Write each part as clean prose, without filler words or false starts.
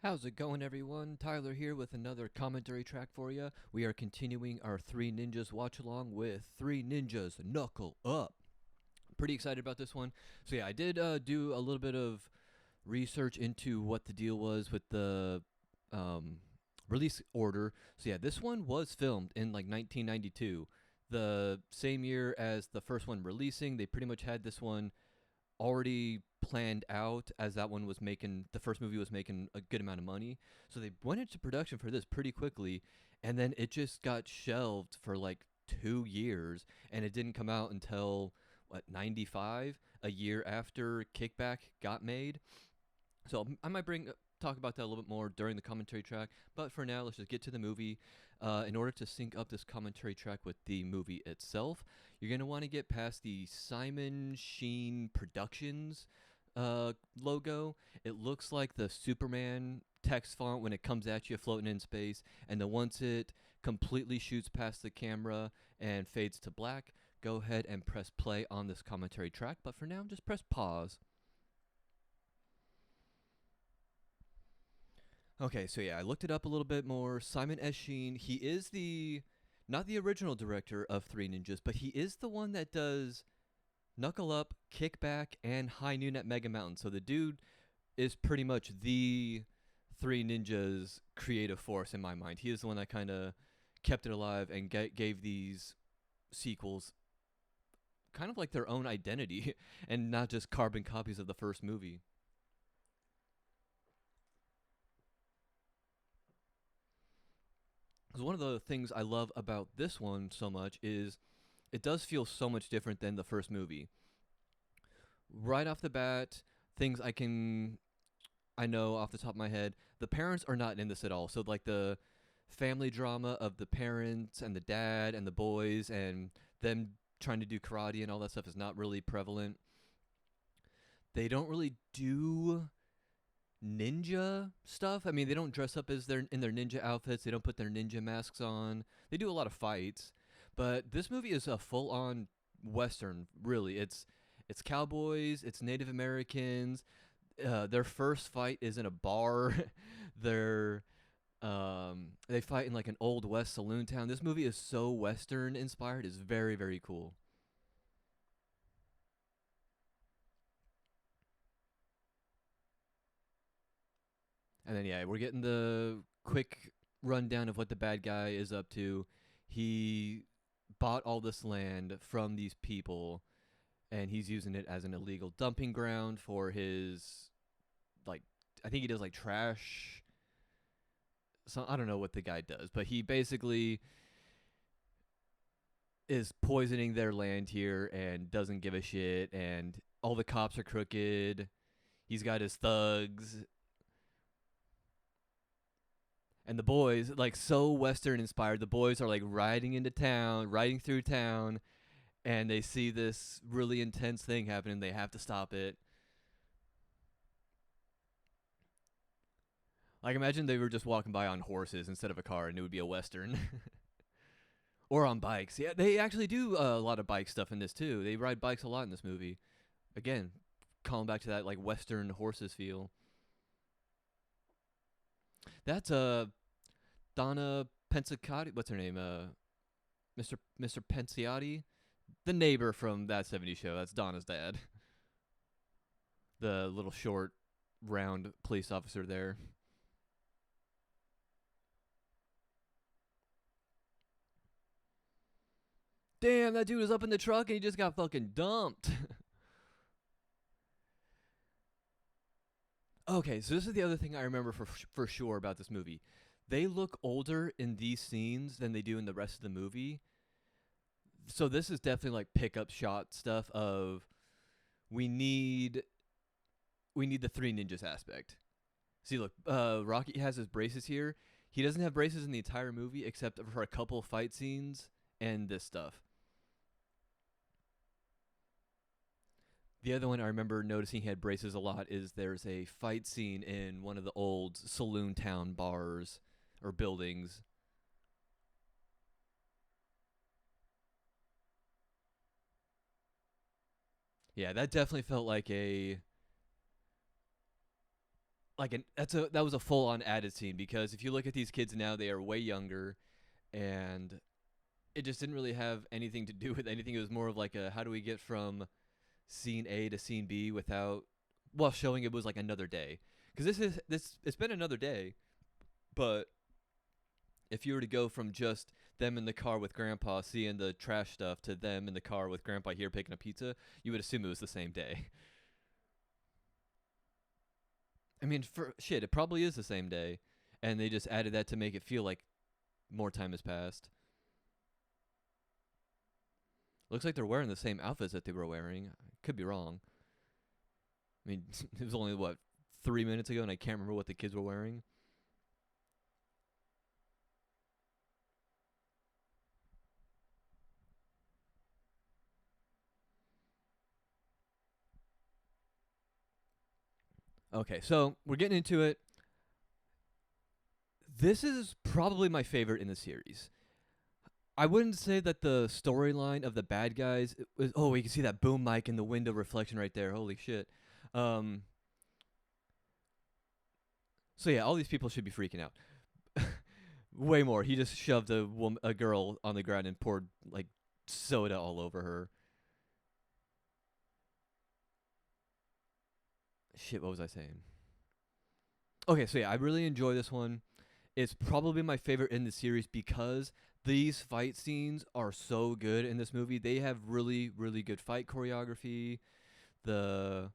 How's it going, everyone? Tyler here with another commentary track for you. We are continuing our Three Ninjas watch along with Three Ninjas Knuckle Up. Pretty excited about this one. So, yeah, I did do a little bit of research into what the deal was with the um, release order. So, yeah, this one was filmed in like 1992, the same year as the first one releasing. They pretty much had this one already planned out as that one was making the first movie was making a good amount of money. So they went into production for this pretty quickly, and then it just got shelved for like 2 years, and it didn't come out until what 95, a year after Kickback got made. So I might bring talk about that a little bit more during the commentary track. But for now, let's just get to the movie. In order to sync up this commentary track with the movie itself, you're gonna want to get past the Simon Sheen Productions logo. It looks like the Superman text font when it comes at you floating in space, and then once it completely shoots past the camera and fades to black, go ahead and press play on this commentary track. But for now, just press pause. Okay, so yeah, I looked it up a little bit more. Simon S. Sheen, he is the not the original director of Three Ninjas, but he is the one that does Knuckle Up, Kickback, and High Noon at Mega Mountain. So the dude is pretty much the Three Ninjas creative force in my mind. He is the one that kind of kept it alive and gave these sequels kind of like their own identity and not just carbon copies of the first movie. Because one of the things I love about this one so much is it does feel so much different than the first movie. Right off the bat, things I know off the top of my head, the parents are not in this at all. So like the family drama of the parents and the dad and the boys and them trying to do karate and all that stuff is not really prevalent. They don't really do ninja stuff. I mean, they don't dress up as their in their ninja outfits. They don't put their ninja masks on. They do a lot of fights, but this movie is a full-on western. Really, it's cowboys, it's Native Americans. Their first fight is in a bar. They're they fight in like an old west saloon town. This movie is so western inspired. It's very very cool. And then yeah, we're getting the quick rundown of what the bad guy is up to. He bought all this land from these people and he's using it as an illegal dumping ground for his like I think he does like trash. So I don't know what the guy does, but he basically is poisoning their land here and doesn't give a shit and all the cops are crooked. He's got his thugs and the boys like so western inspired. The boys are like riding through town, and they see this really intense thing happening. They have to stop it. Like imagine they were just walking by on horses instead of a car, and it would be a western. Or on bikes. Yeah, they actually do a lot of bike stuff in this too. They ride bikes a lot in this movie. Again, calling back to that like western horses feel. That's Donna Pensacati. What's her name? Mr. Pensati, the neighbor from that '70s show. That's Donna's dad. The little short, round police officer there. Damn, that dude was up in the truck and he just got fucking dumped. Okay, so this is the other thing I remember for sure about this movie. They look older in these scenes than they do in the rest of the movie. So this is definitely like pickup shot stuff of we need we need the three ninjas aspect. See, look, Rocky has his braces here. He doesn't have braces in the entire movie except for a couple fight scenes and this stuff. The other one I remember noticing he had braces a lot is there's a fight scene in one of the old saloon town bars or buildings. Yeah, that definitely felt like that was a full on added scene because if you look at these kids now, they are way younger, and it just didn't really have anything to do with anything. It was more of like a how do we get from scene A to scene B without while showing it was like another day. Because this it's been another day, but if you were to go from just them in the car with Grandpa seeing the trash stuff to them in the car with Grandpa here picking up pizza, you would assume it was the same day. I mean, for shit, it probably is the same day, and they just added that to make it feel like more time has passed. Looks like they're wearing the same outfits that they were wearing. I could be wrong. I mean, it was only what 3 minutes ago, and I can't remember what the kids were wearing. Okay, so we're getting into it. This is probably my favorite in the series. I wouldn't say that the storyline of the bad guys was. Oh, you can see that boom mic in the window reflection right there. Holy shit. Um. So yeah, all these people should be freaking out. Way more. He just shoved a girl on the ground and poured like soda all over her. Shit, what was I saying? Okay, so yeah, I really enjoy this one. It's probably my favorite in the series because these fight scenes are so good in this movie. They have really, really good fight choreography. The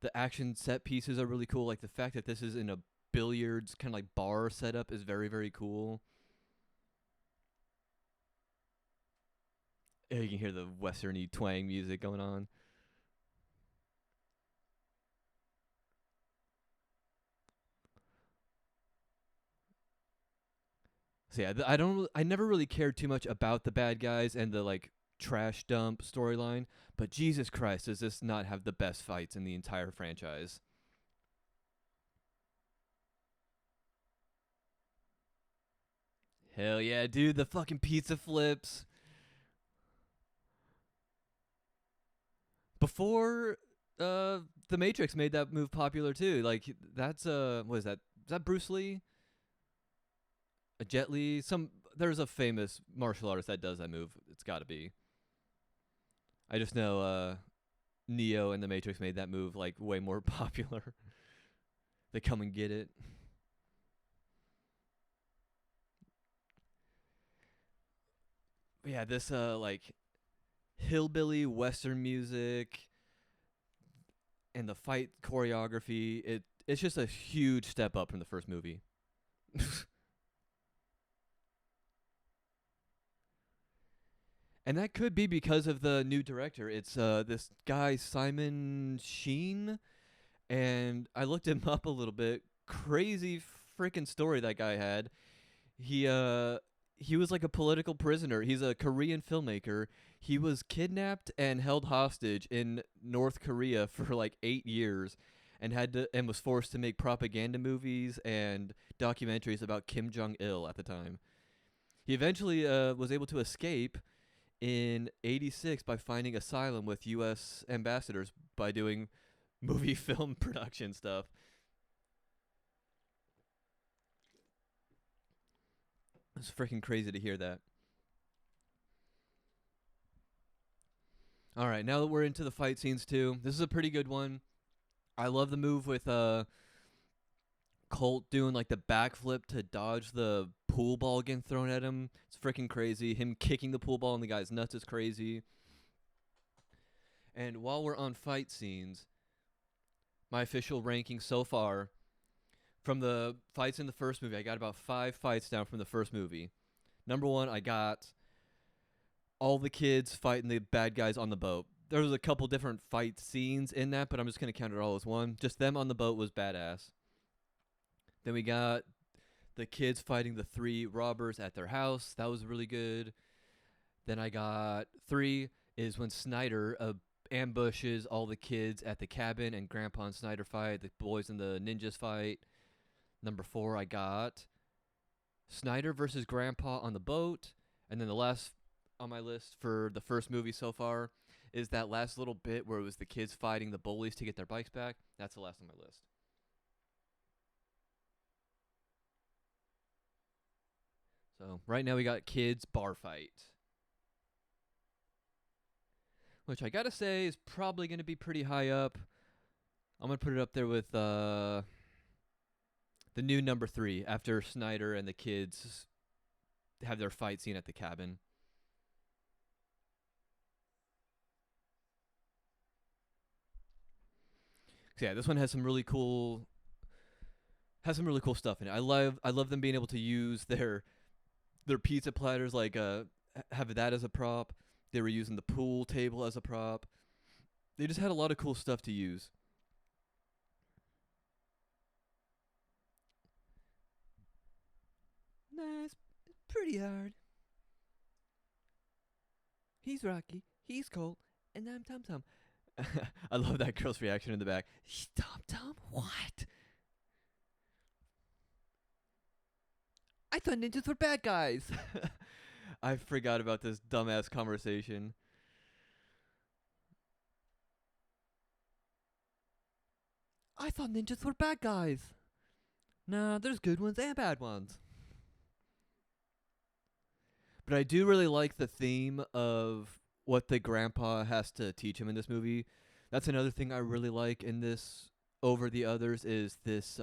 the action set pieces are really cool. Like the fact that this is in a billiards kind of like bar setup is very, very cool. Yeah, you can hear the westerny twang music going on. So yeah, I never really cared too much about the bad guys and the like trash dump storyline, but Jesus Christ, does this not have the best fights in the entire franchise? Hell yeah, dude, the fucking pizza flips. Before the Matrix made that move popular too. Like that's what is that? Is that Bruce Lee? A Jet Li? There's a famous martial artist that does that move. It's got to be. I just know Neo and the Matrix made that move like way more popular. They come and get it. But yeah, this like hillbilly western music and the fight choreography, it's just a huge step up from the first movie. And that could be because of the new director. It's this guy Simon Sheen, and I looked him up a little bit. Crazy freaking story that guy had. He was like a political prisoner. He's a Korean filmmaker. He was kidnapped and held hostage in North Korea for like 8 years and was forced to make propaganda movies and documentaries about Kim Jong Il at the time. He eventually was able to escape in 86 by finding asylum with US ambassadors by doing movie film production stuff. It's freaking crazy to hear that. All right, now that we're into the fight scenes too, this is a pretty good one. I love the move with Colt doing like the backflip to dodge the pool ball getting thrown at him. It's freaking crazy. Him kicking the pool ball in the guy's nuts is crazy. And while we're on fight scenes, my official ranking so far from the fights in the first movie, I got about 5 fights down from the first movie. Number 1, I got all the kids fighting the bad guys on the boat. There was a couple different fight scenes in that, but I'm just going to count it all as one. Just them on the boat was badass. Then we got the kids fighting the 3 robbers at their house. That was really good. Then I got 3 is when Snyder ambushes all the kids at the cabin and Grandpa and Snyder fight. The boys and the ninjas fight. Number 4, I got Snyder versus Grandpa on the boat. And then the last on my list for the first movie so far is that last little bit where it was the kids fighting the bullies to get their bikes back. That's the last on my list. So right now we got kids bar fight, which I gotta say is probably gonna be pretty high up. I'm gonna put it up there with the new number 3 after Snyder and the kids have their fight scene at the cabin. So yeah, this one has some really cool stuff in it. I love them being able to use their pizza platters, like have that as a prop. They were using the pool table as a prop. They just had a lot of cool stuff to use. Nice, pretty hard. He's Rocky, he's Colt, and I'm Tum Tum. I love that girl's reaction in the back. Tum Tum, what? I thought ninjas were bad guys. I forgot about this dumbass conversation. I thought ninjas were bad guys. Nah, there's good ones and bad ones. But I do really like the theme of what the grandpa has to teach him in this movie. That's another thing I really like in this over the others is this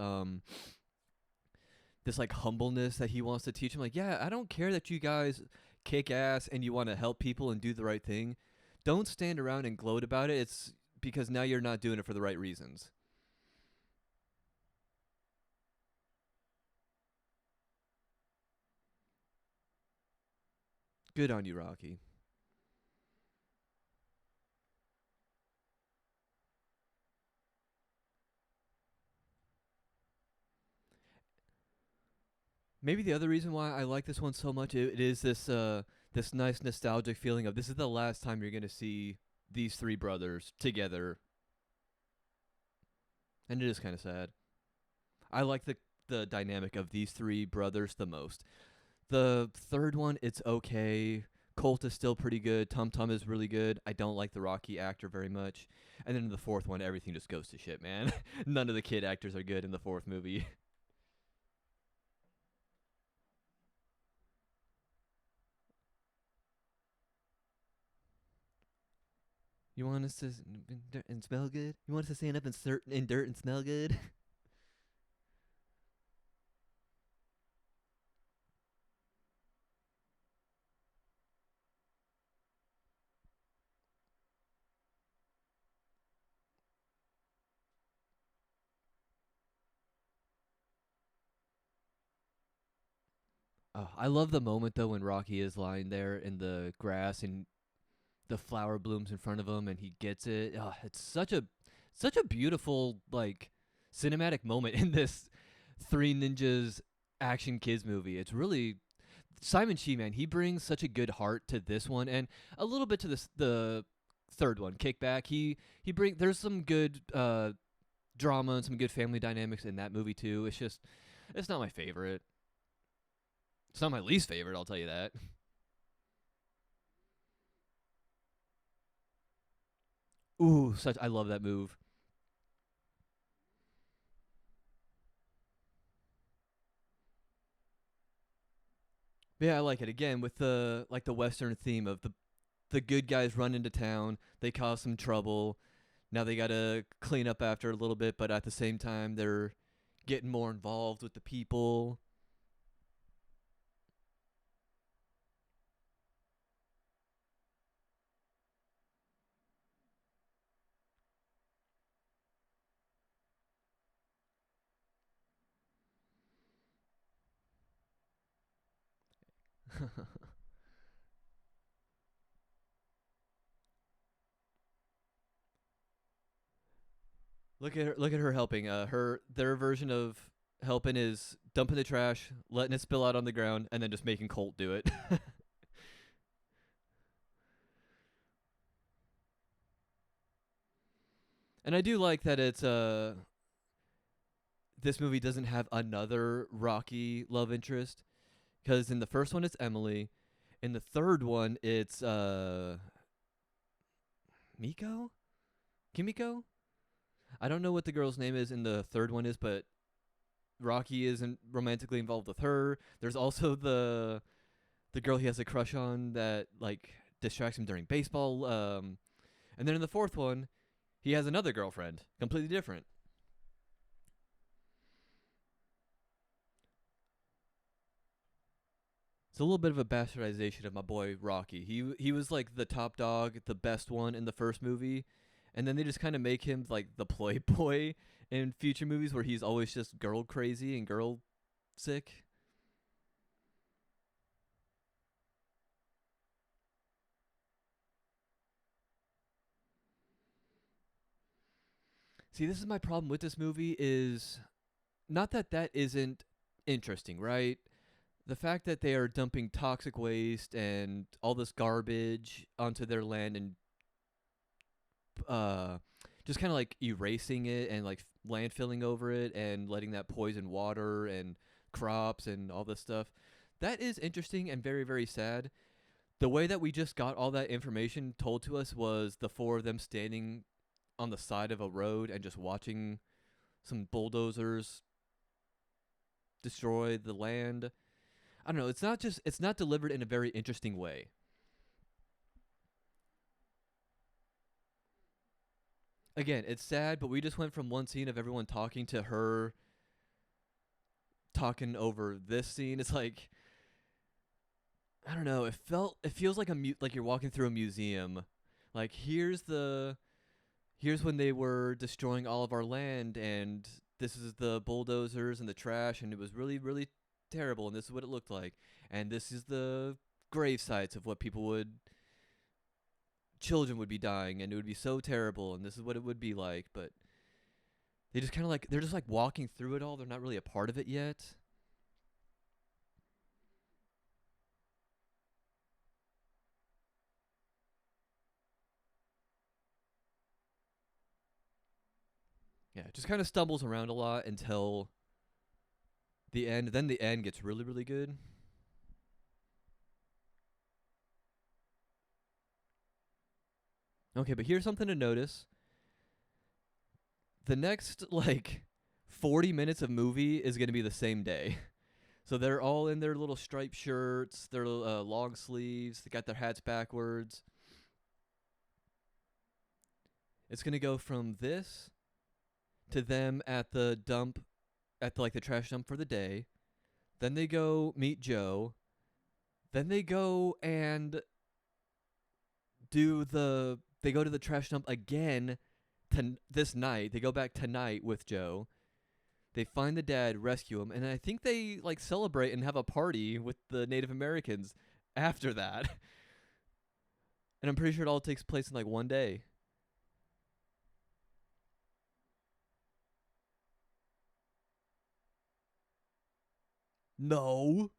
like humbleness that he wants to teach him. Like, yeah, I don't care that you guys kick ass and you want to help people and do the right thing. Don't stand around and gloat about it. It's because now you're not doing it for the right reasons. Good on you, Rocky. Maybe the other reason why I like this one so much, it is this nice nostalgic feeling of this is the last time you're gonna see these three brothers together, and it is kind of sad. I like the dynamic of these three brothers the most. The third one, it's okay. Colt is still pretty good. Tum Tum is really good. I don't like the Rocky actor very much. And then in the fourth one, everything just goes to shit, man. None of the kid actors are good in the fourth movie. You want us to and smell good? You want us to stand up in dirt and smell good? Oh, I love the moment though when Rocky is lying there in the grass and the flower blooms in front of him and he gets it. Oh, it's such a beautiful like cinematic moment in this Three Ninjas action kids movie. It's really Simon Chi, man. He brings such a good heart to this one and a little bit to the third one, Kickback. He bring there's some good drama and some good family dynamics in that movie too. It's just it's not my favorite. It's not my least favorite, I'll tell you that. Ooh, such I love that move. But yeah, I like it again with the like the western theme of the good guys run into town, they cause some trouble. Now they got to clean up after a little bit, but at the same time they're getting more involved with the people. Look at her helping. Her their version of helping is dumping the trash, letting it spill out on the ground, and then just making Colt do it. And I do like that it's this movie doesn't have another Rocky love interest because in the first one it's Emily, in the third one it's Miko, Kimiko. I don't know what the girl's name is in the third one is, but Rocky isn't romantically involved with her. There's also the girl he has a crush on that like distracts him during baseball. And then in the fourth one, he has another girlfriend, completely different. It's a little bit of a bastardization of my boy Rocky. He was like the top dog, the best one in the first movie, and then they just kind of make him like the playboy in future movies where he's always just girl crazy and girl sick. See, this is my problem with this movie is not that that isn't interesting, right? The fact that they are dumping toxic waste and all this garbage onto their land and uh just kind of like erasing it and like landfilling over it and letting that poison water and crops and all this stuff. That is interesting and very very sad. The way that we just got all that information told to us was the four of them standing on the side of a road and just watching some bulldozers destroy the land. I don't know, it's not delivered in a very interesting way. Again, it's sad, but we just went from one scene of everyone talking to her talking over this scene. It's like I don't know. It feels like like you're walking through a museum. Like here's when they were destroying all of our land, and this is the bulldozers and the trash, and it was really really terrible, and this is what it looked like, and this is the grave sites of what people would children would be dying, and it would be so terrible, and this is what it would be like, but they just kind of like they're just like walking through it all. They're not really a part of it yet. Yeah, it just kind of stumbles around a lot until the end. Then the end gets really, really good. Okay, but here's something to notice. The next, like, 40 minutes of movie is going to be the same day. So they're all in their little striped shirts, their long sleeves, they got their hats backwards. It's going to go from this to them at the dump, at the, like the trash dump for the day. Then they go meet Joe. Then they go and they go to the trash dump again this night. They go back tonight with Joe. They find the dad, rescue him, and I think they like celebrate and have a party with the Native Americans after that. And I'm pretty sure it all takes place in like one day. No.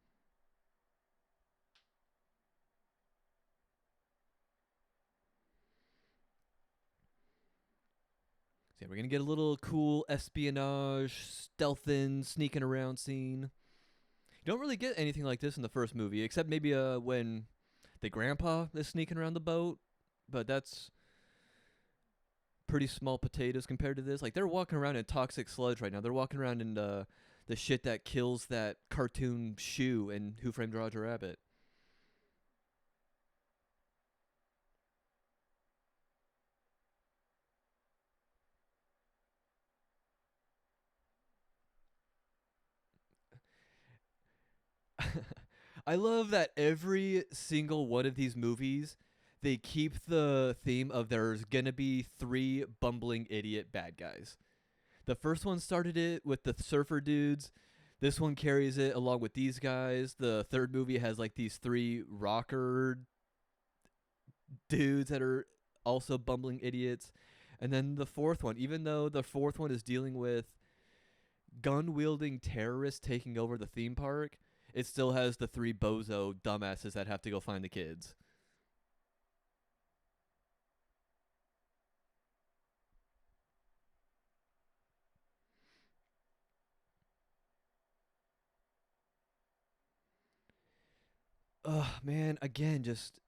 So yeah, we're gonna get a little cool espionage, stealthing, sneaking around scene. You don't really get anything like this in the first movie, except maybe when the grandpa is sneaking around the boat, but that's pretty small potatoes compared to this. Like they're walking around in toxic sludge right now. They're walking around in the shit that kills that cartoon shoe in Who Framed Roger Rabbit. I love that every single one of these movies, they keep the theme of there's gonna be three bumbling idiot bad guys. The first one started it with the surfer dudes. This one carries it along with these guys. The third movie has like these three rocker dudes that are also bumbling idiots. And then the fourth one, even though the fourth one is dealing with gun wielding terrorists taking over the theme park, it still has the three bozo dumbasses that have to go find the kids. Ugh, man, again, just.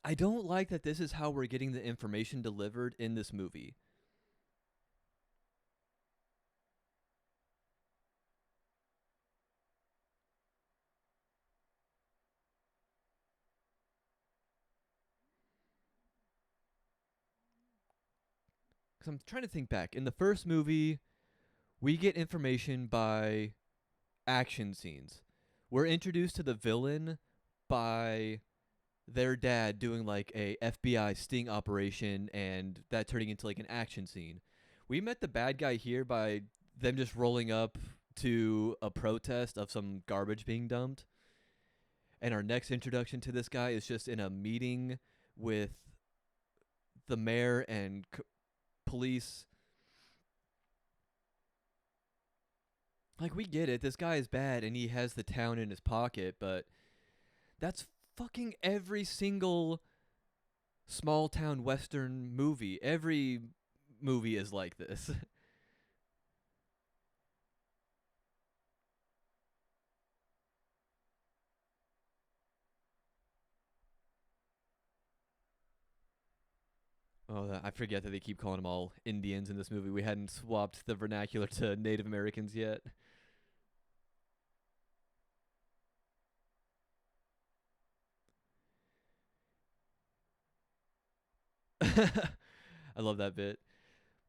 I don't like that this is how we're getting the information delivered in this movie. Because I'm trying to think back. In the first movie, we get information by action scenes. We're introduced to the villain by their dad doing like a FBI sting operation and that turning into like an action scene. We met the bad guy here by them just rolling up to a protest of some garbage being dumped. And our next introduction to this guy is just in a meeting with the mayor and police. Like, we get it. This guy is bad and he has the town in his pocket, but that's fucking every single small town western movie. Every movie is like this. Oh, I forget that they keep calling them all Indians in this movie. We hadn't swapped the vernacular to Native Americans yet. I love that bit.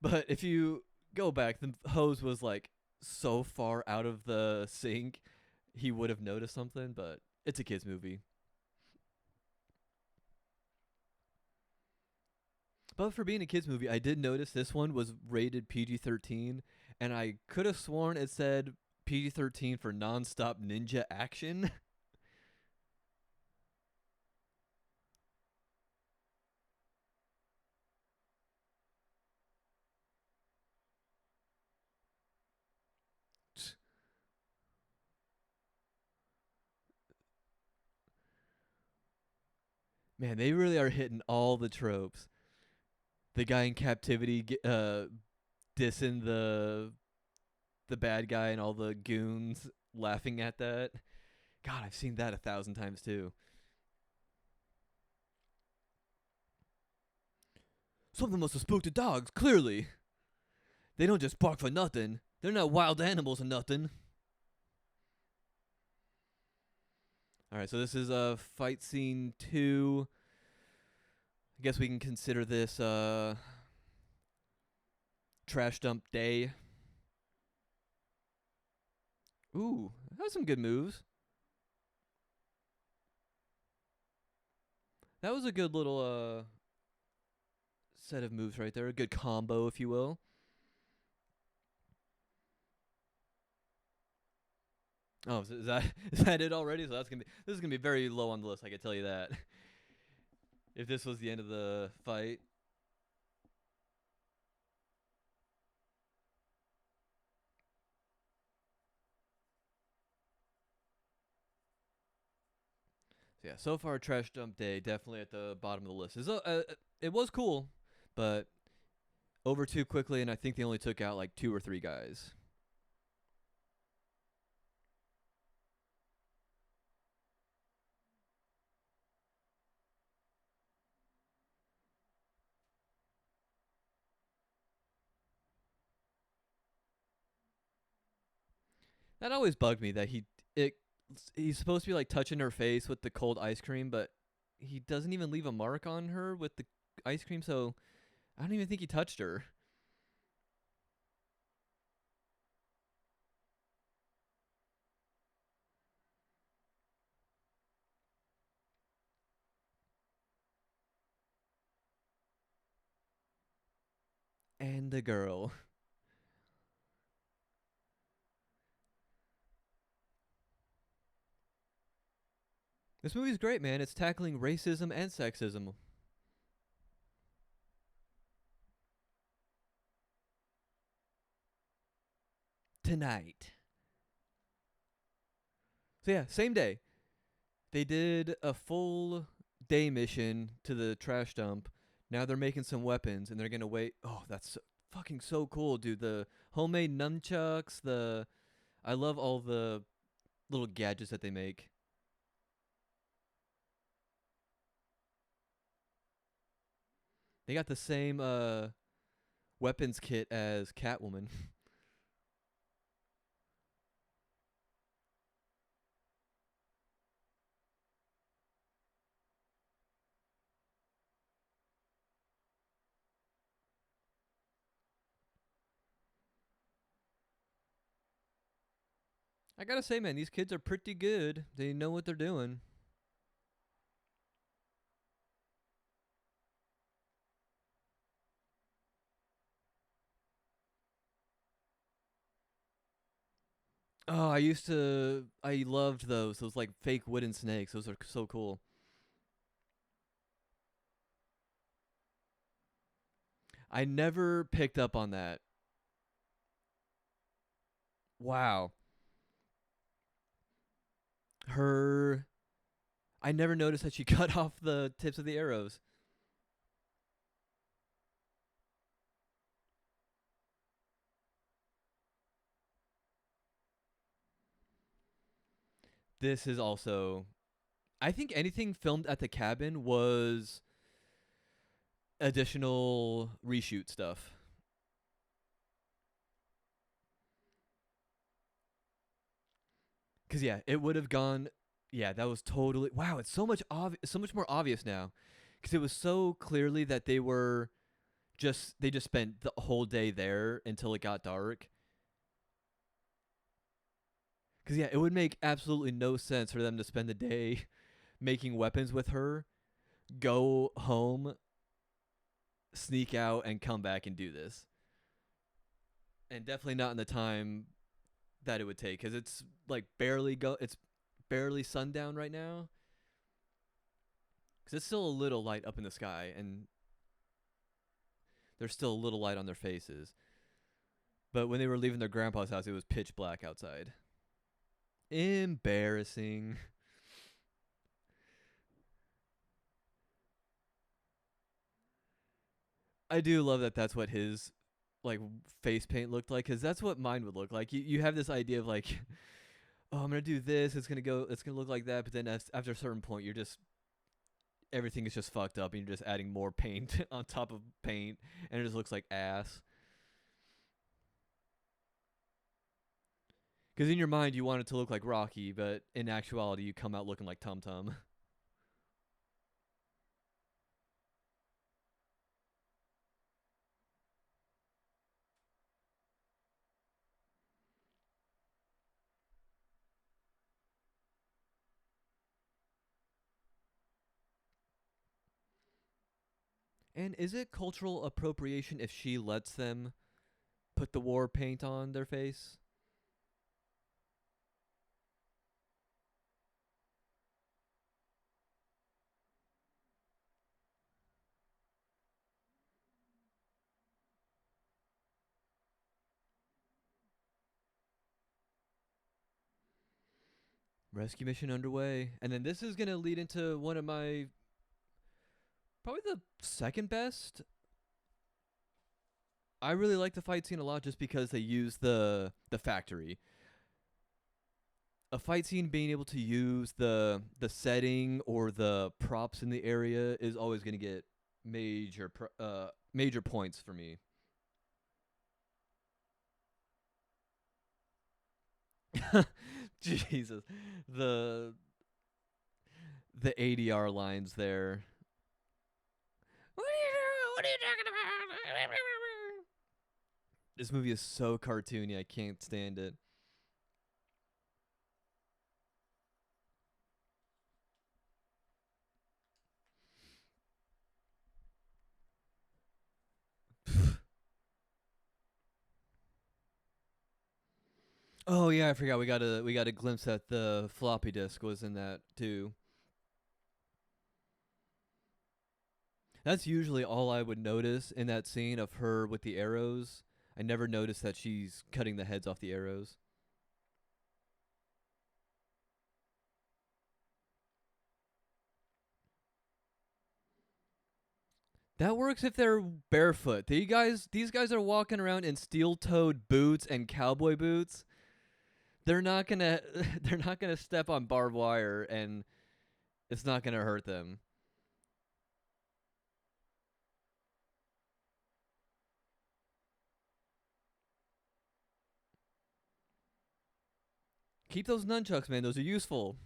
But if you go back, the hose was like so far out of the sink, he would have noticed something, but it's a kids' movie. But for being a kids' movie, I did notice this one was rated PG-13, and I could have sworn it said PG-13 for non-stop ninja action. Man, they really are hitting all the tropes. The guy in captivity dissing the bad guy and all the goons laughing at that. God, I've seen that 1,000 times too. Something must have spooked the dogs, clearly. They don't just bark for nothing. They're not wild animals or nothing. Alright, so this is fight scene 2. I guess we can consider this trash dump day. Ooh, that was some good moves. That was a good little set of moves right there. A good combo, if you will. Oh, is that is that it already? So this is gonna be very low on the list. I can tell you that. If this was the end of the fight. So yeah, so far Trash Dump Day definitely at the bottom of the list. It was cool, but over too quickly, and I think they only took out like 2 or 3 guys. That always bugged me that it he's supposed to be like touching her face with the cold ice cream, but he doesn't even leave a mark on her with the ice cream, so I don't even think he touched her. And the girl. This movie's great, man. It's tackling racism and sexism. Tonight. So yeah, same day. They did a full day mission to the trash dump. Now they're making some weapons and they're gonna wait. Oh, that's fucking so cool, dude. The homemade nunchucks. I love all the little gadgets that they make. They got the same weapons kit as Catwoman. I gotta say, man, these kids are pretty good. They know what they're doing. Oh, I loved those. Those like fake wooden snakes. Those are so cool. I never picked up on that. Wow. Her. I never noticed that she cut off the tips of the arrows. This is also. I think anything filmed at the cabin was additional reshoot stuff. Cause yeah, it would have gone. Yeah, that was totally. Wow, it's so much more obvious now. Cause it was so clearly that they just spent the whole day there until it got dark. Cause yeah, it would make absolutely no sense for them to spend the day making weapons with her, go home, sneak out, and come back and do this. And definitely not in the time that it would take, because it's barely sundown right now. Because it's still a little light up in the sky, and there's still a little light on their faces. But when they were leaving their grandpa's house, it was pitch black outside. Embarrassing. I do love that that's what his like face paint looked like, because that's what mine would look like. You have this idea of like, oh, I'm gonna do this, it's gonna look like that, but then after a certain point, you're just everything is just fucked up, and you're just adding more paint on top of paint, and it just looks like ass. Because in your mind, you want it to look like Rocky, but in actuality, you come out looking like Tum Tum. And is it cultural appropriation if she lets them put the war paint on their face? Rescue mission underway. And then this is going to lead into one of my probably the second best. I really like the fight scene a lot just because they use the factory. A fight scene being able to use the setting or the props in the area is always going to get major points for me. Jesus. The the ADR lines there. What are you doing? What are you talking about? This movie is so cartoony. I can't stand it. Oh yeah, I forgot we got a glimpse at the floppy disk was in that too. That's usually all I would notice in that scene of her with the arrows. I never noticed that she's cutting the heads off the arrows. That works if they're barefoot. These guys are walking around in steel-toed boots and cowboy boots. They're not gonna they're not gonna step on barbed wire, and it's not gonna hurt them. Keep those nunchucks, man. Those are useful.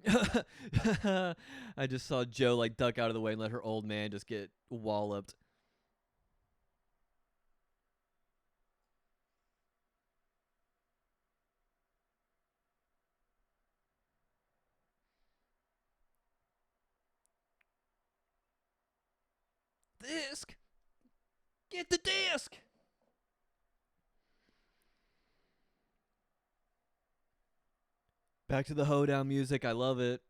I just saw Joe like duck out of the way and let her old man just get walloped. Disc! Get the disc! Back to the hoedown music. I love it.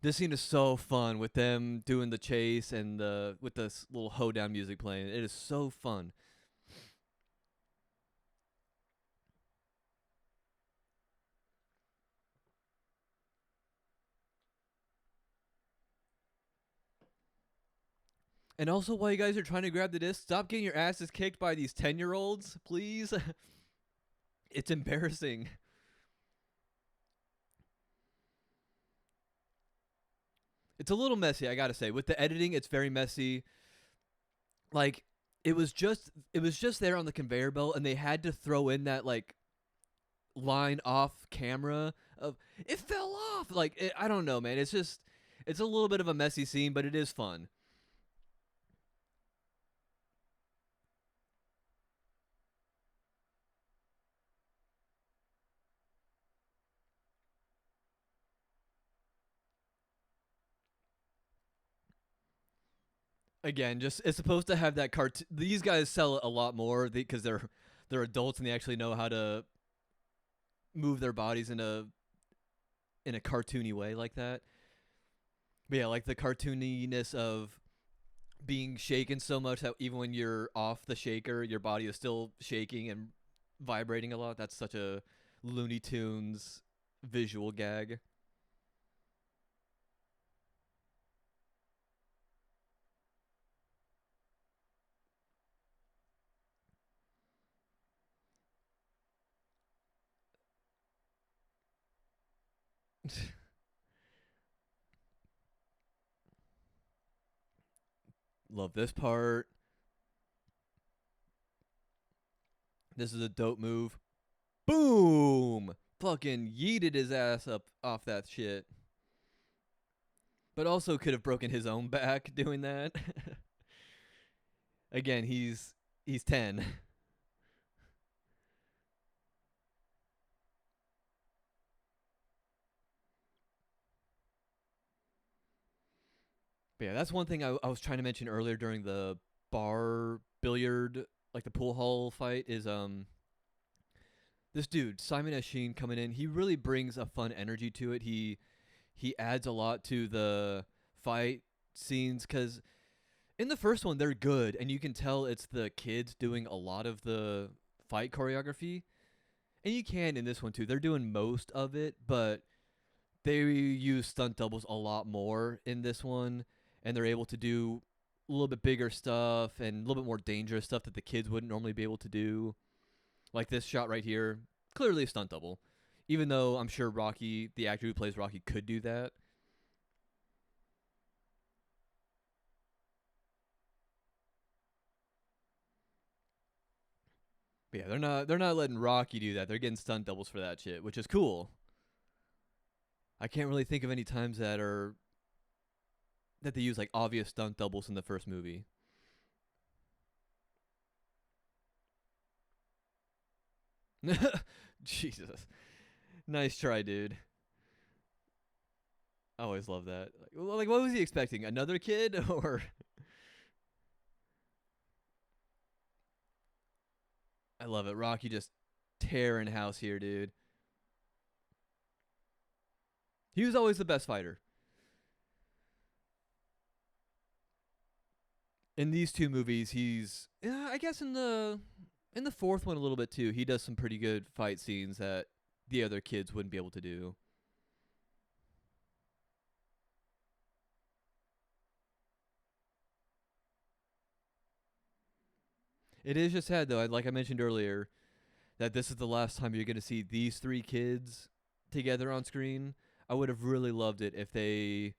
This scene is so fun with them doing the chase and with this little hoedown music playing. It is so fun. And also, while you guys are trying to grab the disc, stop getting your asses kicked by these 10-year-olds, please. It's embarrassing. It's a little messy, I gotta say. With the editing, it's very messy. Like, it was just there on the conveyor belt, and they had to throw in that like line off camera of it fell off. Like, I don't know, man. It's a little bit of a messy scene, but it is fun. Again, just it's supposed to have that cartoon. These guys sell it a lot more because they're adults and they actually know how to move their bodies in a cartoony way like that. But yeah, like the cartooniness of being shaken so much that even when you're off the shaker, your body is still shaking and vibrating a lot. That's such a Looney Tunes visual gag. Love this part. This is a dope move. Boom! Fucking yeeted his ass up off that shit. But also could have broken his own back doing that. Again, he's 10. But yeah, that's one thing I was trying to mention earlier during the bar billiard, like the pool hall fight, is this dude Simon Sheen coming in. He really brings a fun energy to it. He adds a lot to the fight scenes because in the first one they're good, and you can tell it's the kids doing a lot of the fight choreography, and you can in this one too. They're doing most of it, but they use stunt doubles a lot more in this one, and they're able to do a little bit bigger stuff and a little bit more dangerous stuff that the kids wouldn't normally be able to do. Like this shot right here, clearly a stunt double. Even though I'm sure Rocky, the actor who plays Rocky, could do that. But yeah, they're not letting Rocky do that. They're getting stunt doubles for that shit, which is cool. I can't really think of any times that they use like obvious stunt doubles in the first movie. Jesus. Nice try, dude. I always love that. Like, what was he expecting? Another kid or I love it. Rocky just tearing house here, dude. He was always the best fighter. In these two movies, he's yeah, I guess in the fourth one a little bit too. He does some pretty good fight scenes that the other kids wouldn't be able to do. It is just sad though, like I mentioned earlier, that this is the last time you're going to see these three kids together on screen. I would have really loved it if the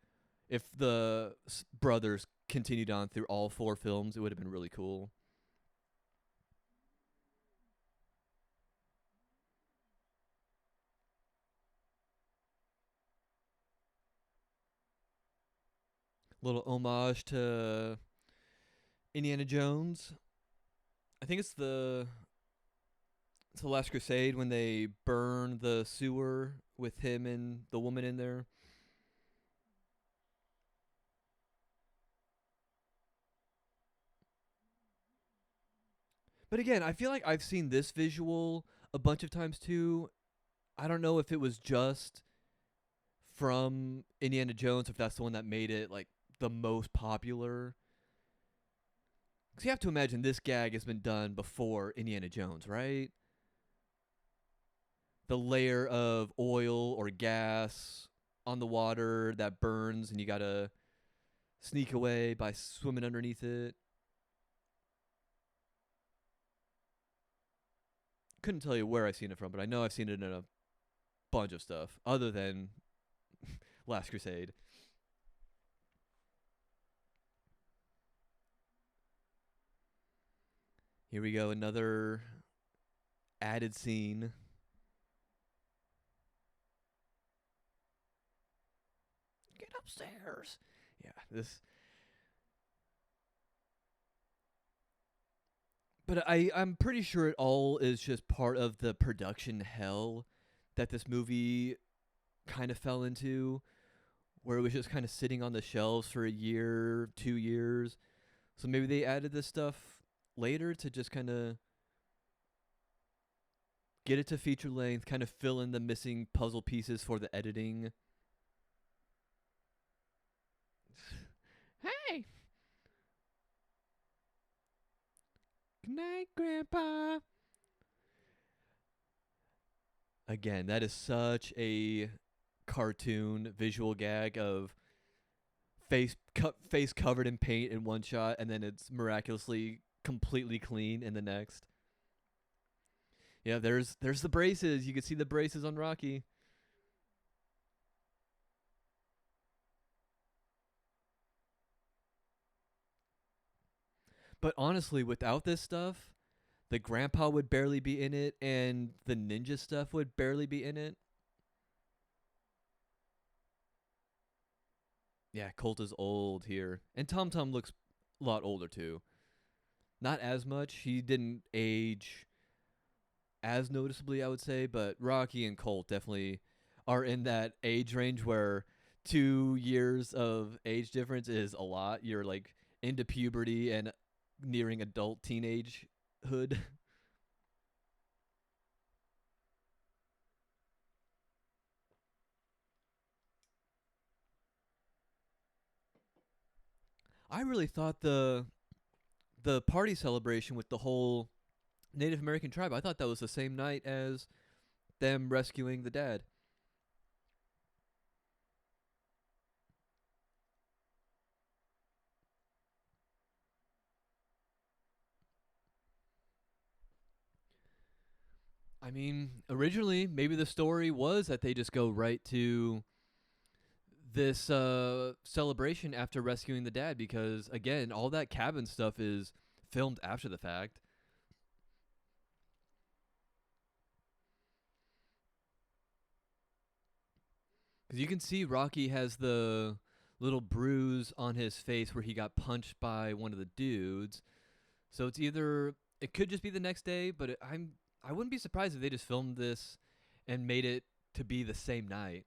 brothers continued on through all four films. It would have been really cool. Little homage to Indiana Jones. I think it's the Last Crusade when they burn the sewer with him and the woman in there. But again, I feel like I've seen this visual a bunch of times too. I don't know if it was just from Indiana Jones, if that's the one that made it like the most popular. Because you have to imagine this gag has been done before Indiana Jones, right? The layer of oil or gas on the water that burns, and you gotta sneak away by swimming underneath it. Couldn't tell you where I've seen it from, but I know I've seen it in a bunch of stuff other than Last Crusade. Here we go, another added scene. Get upstairs. Yeah, this. But I'm pretty sure it all is just part of the production hell that this movie kind of fell into, where it was just kind of sitting on the shelves for a year, 2 years. So maybe they added this stuff later to just kind of get it to feature length, kind of fill in the missing puzzle pieces for the editing. Hey! Good night, Grandpa. Again, that is such a cartoon visual gag of face covered in paint in one shot, and then it's miraculously completely clean in the next. Yeah, there's the braces. You can see the braces on Rocky. But honestly, without this stuff, the grandpa would barely be in it, and the ninja stuff would barely be in it. Yeah, Colt is old here, and Tom Tom looks a lot older too. Not as much. He didn't age as noticeably, I would say, but Rocky and Colt definitely are in that age range where 2 years of age difference is a lot. You're like into puberty and nearing adult teenagehood. I really thought the party celebration with the whole Native American tribe, I thought that was the same night as them rescuing the dad. I mean, originally maybe the story was that they just go right to this celebration after rescuing the dad, because again, all that cabin stuff is filmed after the fact. Because you can see Rocky has the little bruise on his face where he got punched by one of the dudes. So it's either it could just be the next day, but I wouldn't be surprised if they just filmed this and made it to be the same night.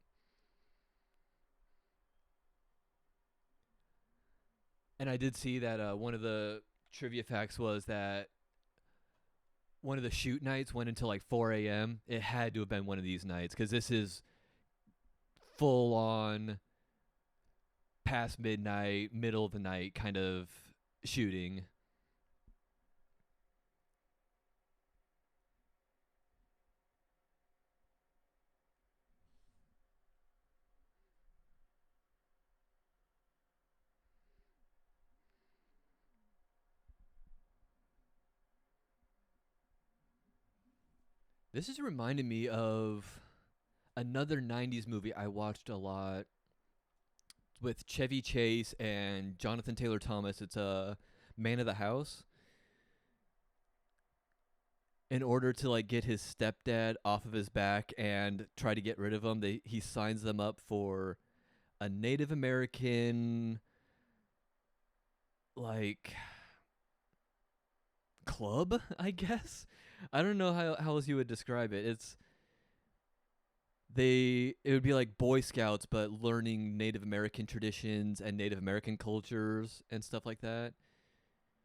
And I did see that one of the trivia facts was that one of the shoot nights went until like 4 a.m. It had to have been one of these nights, because this is full on past midnight, middle of the night kind of shooting. This is reminding me of another 90s movie I watched a lot with Chevy Chase and Jonathan Taylor Thomas. It's a Man of the House. In order to like get his stepdad off of his back and try to get rid of him, he signs them up for a Native American like club, I guess. I don't know how else you would describe it. It would be like Boy Scouts but learning Native American traditions and Native American cultures and stuff like that.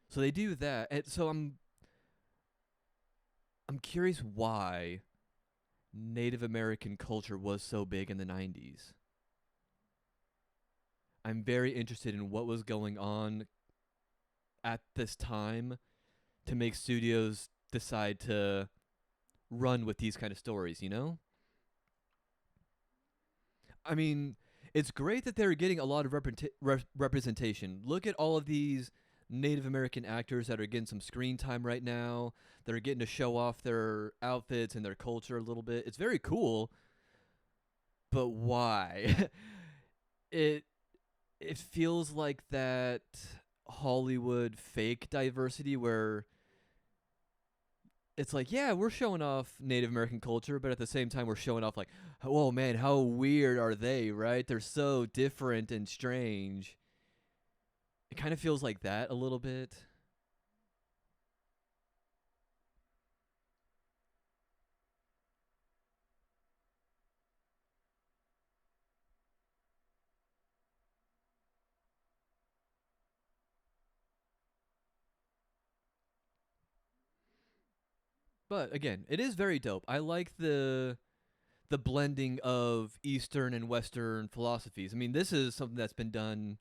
So they do that. And so I'm curious why Native American culture was so big in the 90s. I'm very interested in what was going on at this time to make studios decide to run with these kind of stories, you know? I mean, it's great that they're getting a lot of representation. Look at all of these Native American actors that are getting some screen time right now, that are getting to show off their outfits and their culture a little bit. It's very cool, but why? it it feels like that Hollywood fake diversity where it's like, yeah, we're showing off Native American culture, but at the same time, we're showing off like, oh man, how weird are they, right? They're so different and strange. It kind of feels like that a little bit. But again, it is very dope. I like the blending of Eastern and Western philosophies. I mean, this is something that's been done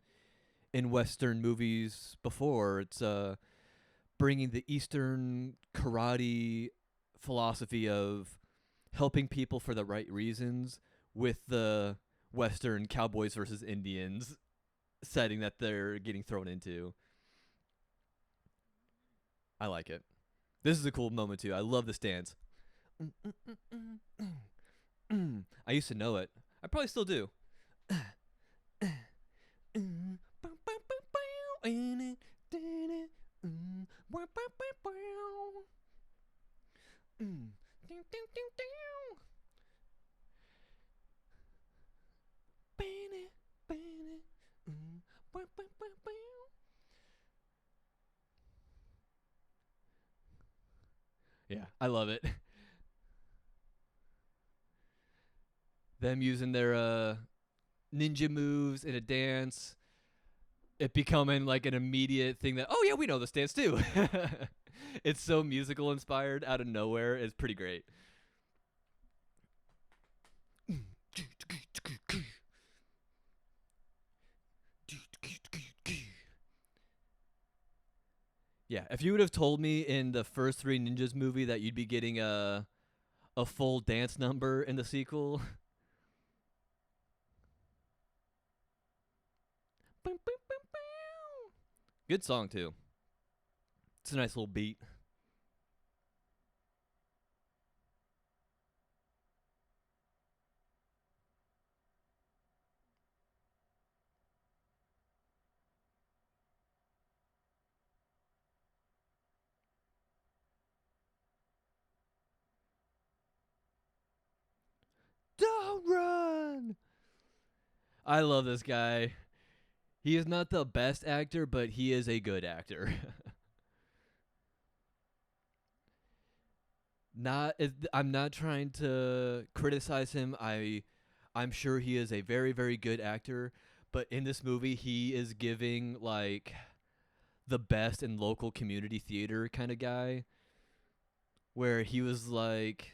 in Western movies before. It's bringing the Eastern karate philosophy of helping people for the right reasons with the Western cowboys versus Indians setting that they're getting thrown into. I like it. This is a cool moment too. I love this dance. I used to know it. I probably still do. Yeah, I love it. Them using their ninja moves in a dance, it becoming like an immediate thing that, oh yeah, we know this dance too. It's so musical inspired out of nowhere. It's pretty great. Yeah, if you would have told me in the first Three Ninjas movie that you'd be getting a full dance number in the sequel, good song too. It's a nice little beat. Don't run! I love this guy. He is not the best actor, but he is a good actor. Not, I'm not trying to criticize him. I'm sure he is a very very good actor, but in this movie he is giving like the best in local community theater kind of guy, where he was like,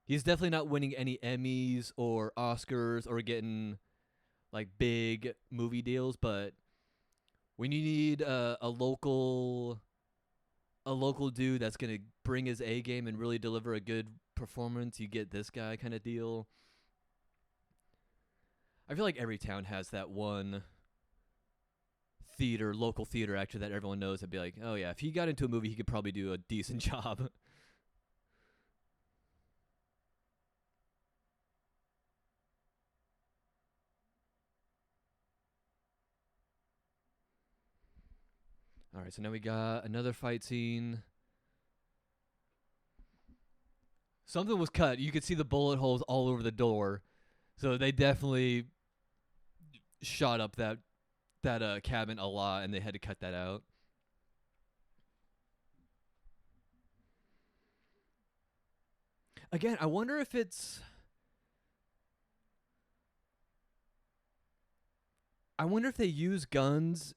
he's definitely not winning any Emmys or Oscars or getting like big movie deals, but when you need a local dude that's gonna bring his A game and really deliver a good performance, you get this guy kind of deal. I feel like every town has that one local theater actor that everyone knows and be like, oh yeah, if he got into a movie, he could probably do a decent job. All right, so now we got another fight scene. Something was cut. You could see the bullet holes all over the door. So they definitely shot up that cabin a lot, and they had to cut that out. Again, I wonder if it's. I wonder if they use guns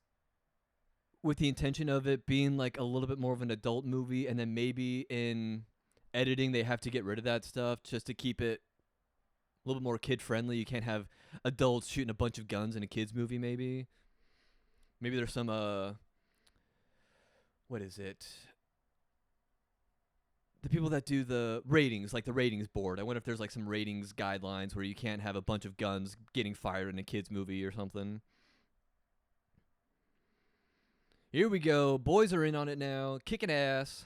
with the intention of it being like a little bit more of an adult movie, and then maybe in editing they have to get rid of that stuff just to keep it a little bit more kid friendly. You can't have adults shooting a bunch of guns in a kids movie. Maybe there's some what is it? The people that do the ratings, like the ratings board. I wonder if there's like some ratings guidelines where you can't have a bunch of guns getting fired in a kids movie or something. Here we go. Boys are in on it now, kicking ass.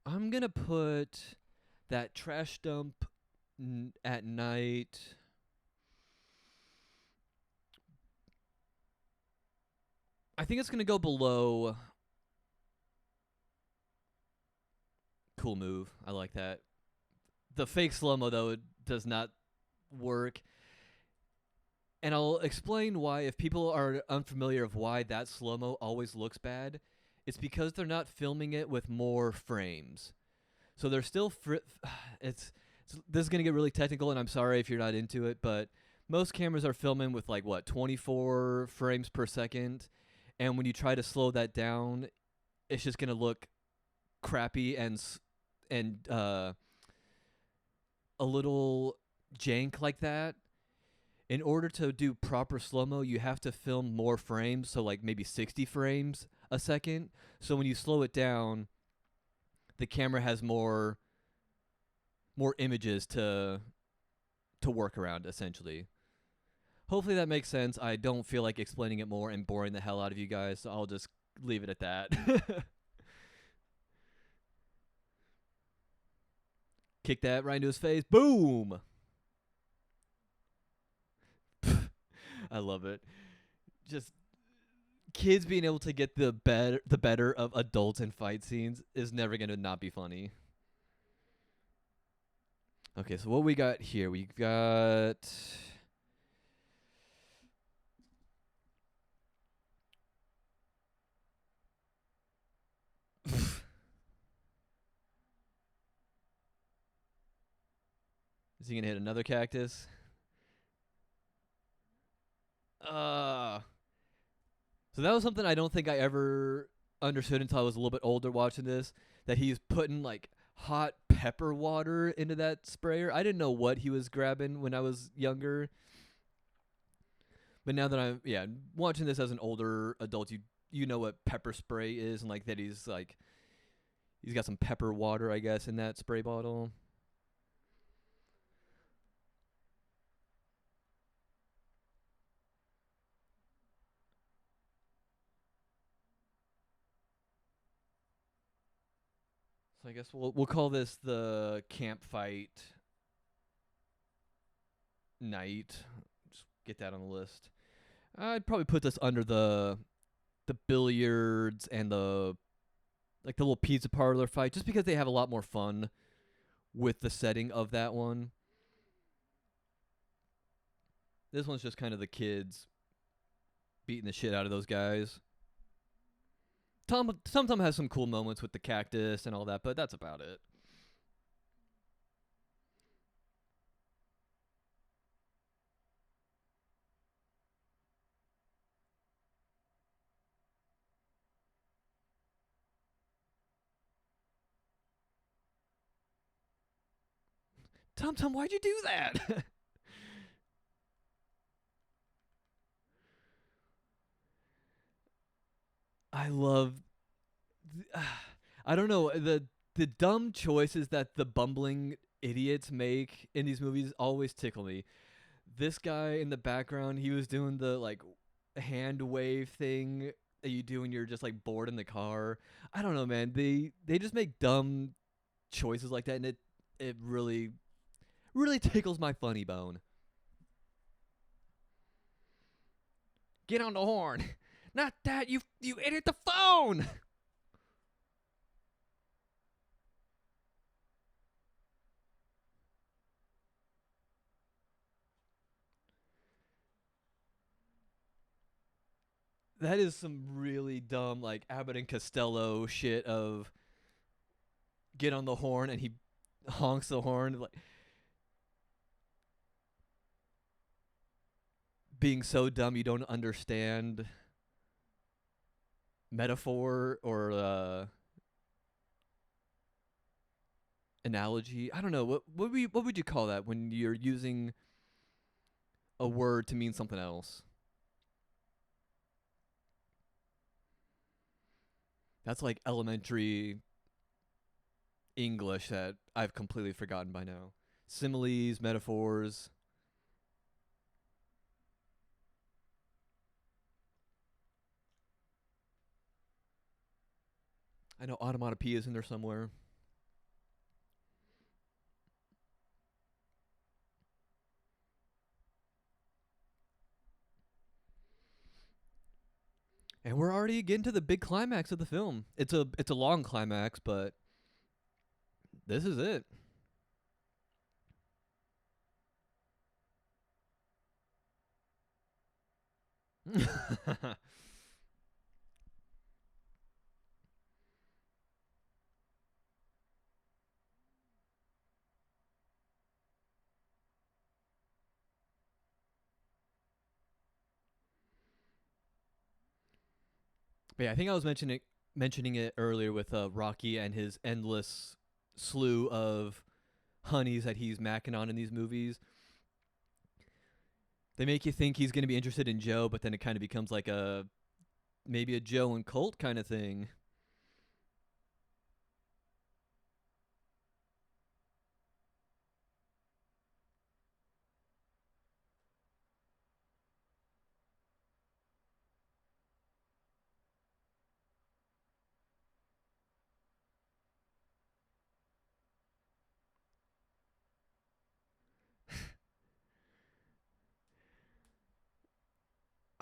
I'm gonna put that trash dump at night. I think it's gonna go below. Cool move. I like that. The fake slow mo though does not work, and I'll explain why. If people are unfamiliar of why that slow mo always looks bad, it's because they're not filming it with more frames. So they're still this is gonna get really technical, and I'm sorry if you're not into it, but most cameras are filming with like what 24 frames per second, and when you try to slow that down, it's just gonna look crappy and a little jank like that. In order to do proper slow mo, you have to film more frames, so like maybe 60 frames a second. So when you slow it down, the camera has more images to work around essentially. Hopefully that makes sense. I don't feel like explaining it more and boring the hell out of you guys, so I'll just leave it at that. Kick that right into his face. Boom. I love it. Just kids being able to get the better of adults in fight scenes is never going to not be funny. Okay, so what we got here? We've got Is he going to hit another cactus? So that was something I don't think I ever understood until I was a little bit older watching this, that he's putting like hot pepper water into that sprayer. I didn't know what he was grabbing when I was younger. But now that I'm watching this as an older adult, you know what pepper spray is, and like that he's got some pepper water, I guess, in that spray bottle. So I guess we'll call this the camp fight night. Just get that on the list. I'd probably put this under the billiards and the little pizza parlor fight, just because they have a lot more fun with the setting of that one. This one's just kind of the kids beating the shit out of those guys. Tom has some cool moments with the cactus and all that, but that's about it. Tom, why'd you do that? I love. I don't know, the dumb choices that the bumbling idiots make in these movies always tickle me. This guy in the background, he was doing the like hand wave thing that you do when you're just like bored in the car. I don't know, man. They just make dumb choices like that, and it really tickles my funny bone. Get on the horn. Not that, you idiot, the phone. That is some really dumb like Abbott and Costello shit of get on the horn and he honks the horn, like being so dumb you don't understand metaphor or analogy. I don't know what would you call that when you're using a word to mean something else. That's like elementary English that I've completely forgotten by now. Similes, metaphors. I know onomatopoeia is in there somewhere. And we're already getting to the big climax of the film. It's a long climax, but this is it. But yeah, I think I was mentioning it earlier with Rocky and his endless slew of honeys that he's macking on in these movies. They make you think he's going to be interested in Joe, but then it kind of becomes like a maybe a Joe and Colt kind of thing.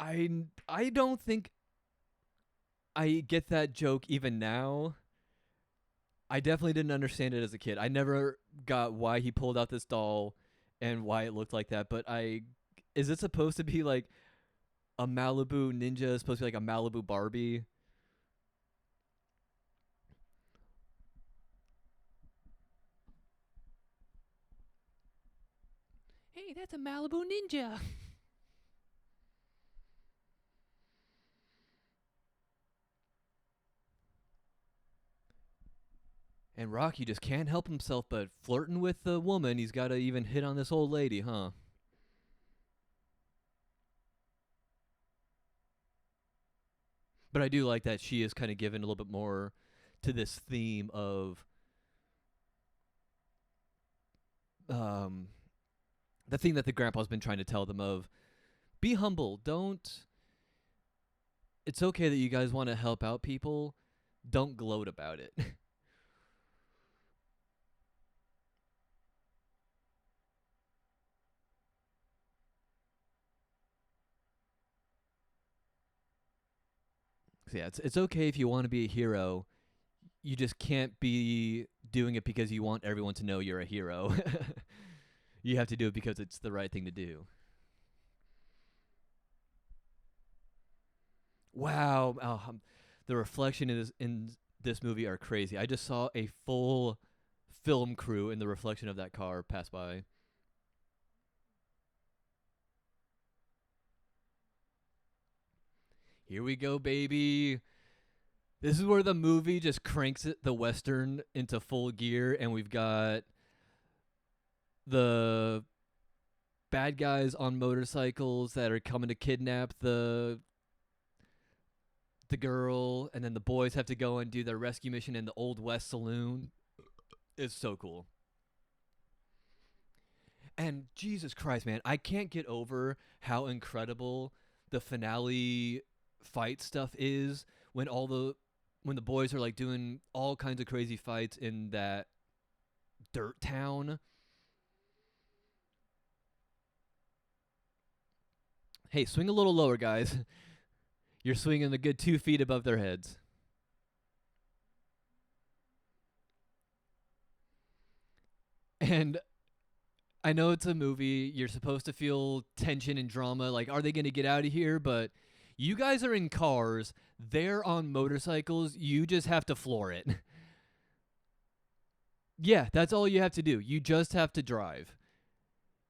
I don't think I get that joke even now. I definitely didn't understand it as a kid. I never got why he pulled out this doll and why it looked like that, but I is it supposed to be like a Malibu ninja, supposed to be like a Malibu Barbie? Hey, that's a Malibu ninja. And Rocky just can't help himself but flirting with the woman. He's got to even hit on this old lady, huh? But I do like that she is kind of given a little bit more to this theme of um, the thing that the grandpa's been trying to tell them of be humble. Don't. It's okay that you guys want to help out people. Don't gloat about it. So yeah, it's okay if you want to be a hero. You just can't be doing it because you want everyone to know you're a hero. You have to do it because it's the right thing to do. Wow, the reflection in this movie are crazy. I just saw a full film crew in the reflection of that car pass by. Here we go, baby. This is where the movie just cranks the western into full gear, and we've got the bad guys on motorcycles that are coming to kidnap the girl, and then the boys have to go and do their rescue mission in the Old West saloon. It's so cool. And Jesus Christ, man, I can't get over how incredible the finale fight stuff is when the boys are like doing all kinds of crazy fights in that dirt town. Hey, swing a little lower, guys. You're swinging a good 2 feet above their heads. And I know it's a movie. You're supposed to feel tension and drama. Like, are they going to get out of here? But you guys are in cars. They're on motorcycles. You just have to floor it. Yeah, that's all you have to do. You just have to drive.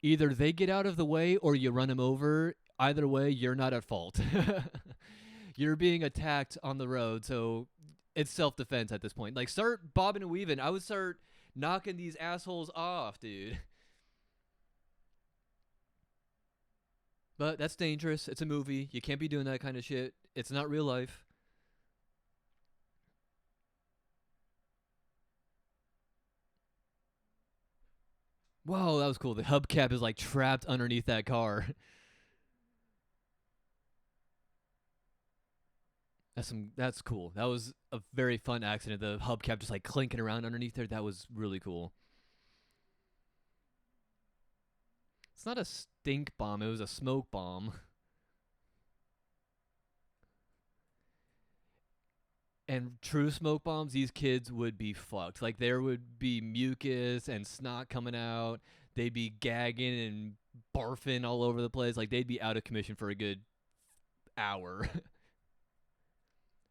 Either they get out of the way or you run them over. Either way, you're not at fault. You're being attacked on the road, so it's self-defense at this point. Like, start bobbing and weaving. I would start knocking these assholes off, dude. But that's dangerous. It's a movie. You can't be doing that kind of shit. It's not real life. Whoa, that was cool. The hubcap is like trapped underneath that car. That's cool. That was a very fun accident. The hubcap just like clinking around underneath there. That was really cool. It's not a stink bomb. It was a smoke bomb. And true smoke bombs, these kids would be fucked. Like there would be mucus and snot coming out. They'd be gagging and barfing all over the place. Like they'd be out of commission for a good hour.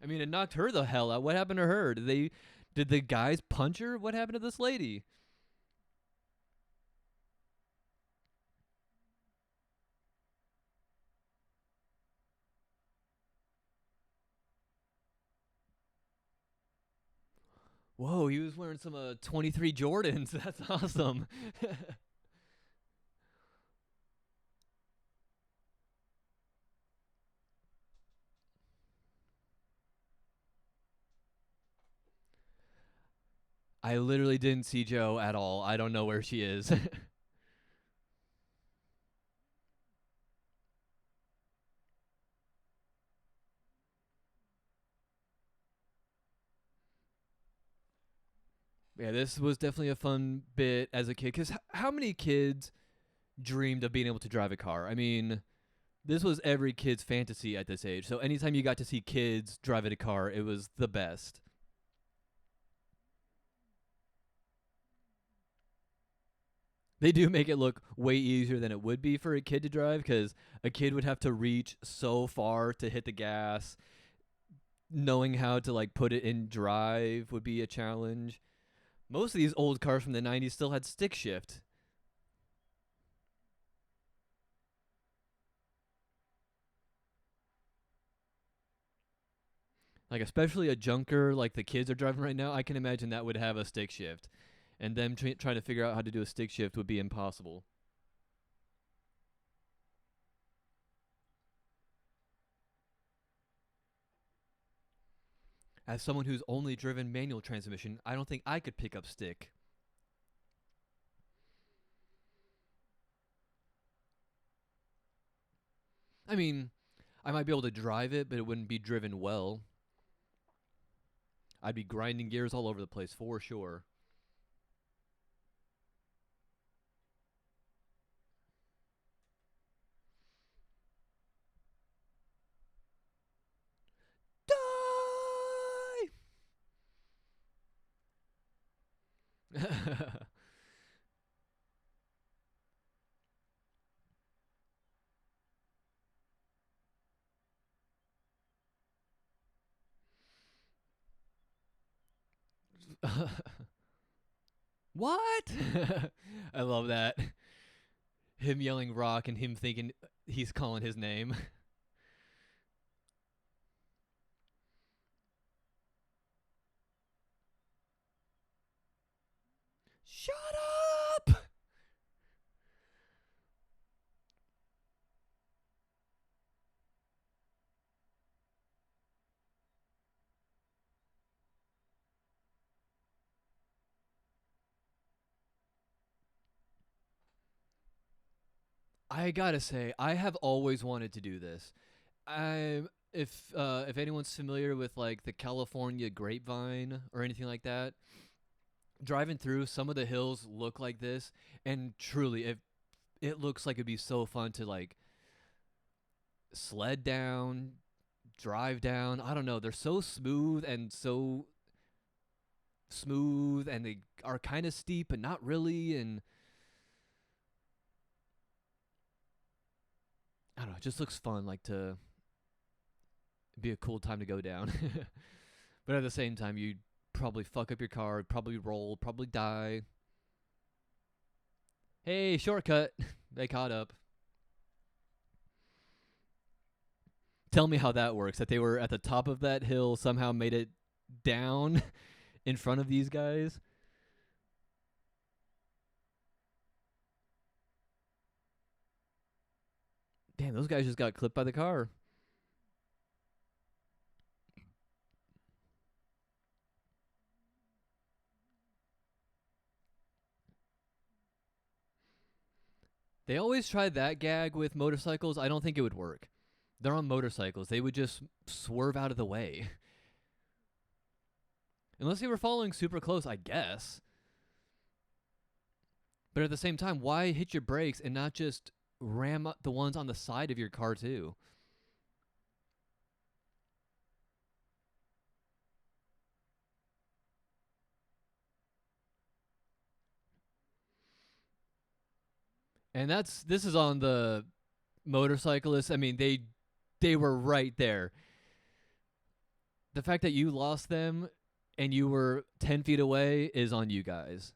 I mean, it knocked her the hell out. What happened to her? Did the guys punch her? What happened to this lady? Whoa, he was wearing some 23 Jordans. That's awesome. I literally didn't see Joe at all. I don't know where she is. Yeah, this was definitely a fun bit as a kid. Because how many kids dreamed of being able to drive a car? I mean, this was every kid's fantasy at this age. So anytime you got to see kids driving a car, it was the best. They do make it look way easier than it would be for a kid to drive because a kid would have to reach so far to hit the gas. Knowing how to like put it in drive would be a challenge. Most of these old cars from the 90s still had stick shift. Like especially a junker like the kids are driving right now, I can imagine that would have a stick shift. And them trying to figure out how to do a stick shift would be impossible. As someone who's only driven manual transmission, I don't think I could pick up stick. I mean, I might be able to drive it, but it wouldn't be driven well. I'd be grinding gears all over the place for sure. Die! What? I love that. Him yelling rock and him thinking he's calling his name. Shut up! I gotta say, I have always wanted to do this. I if anyone's familiar with like the California grapevine or anything like that, driving through some of the hills look like this, and truly, it looks like it'd be so fun to like sled down, drive down. I don't know. They're so smooth, and they are kind of steep, but not really. And I don't know. It just looks fun, like to be a cool time to go down. But at the same time, you probably fuck up your car, probably roll, probably die. Hey, shortcut. They caught up. Tell me how that works. That they were at the top of that hill, somehow made it down in front of these guys. Damn, those guys just got clipped by the car. They always try that gag with motorcycles. I don't think it would work. They're on motorcycles. They would just swerve out of the way. Unless they were following super close, I guess. But at the same time, why hit your brakes and not just ram up the ones on the side of your car too? And this is on the motorcyclists. I mean, they were right there. The fact that you lost them and you were 10 feet away is on you guys.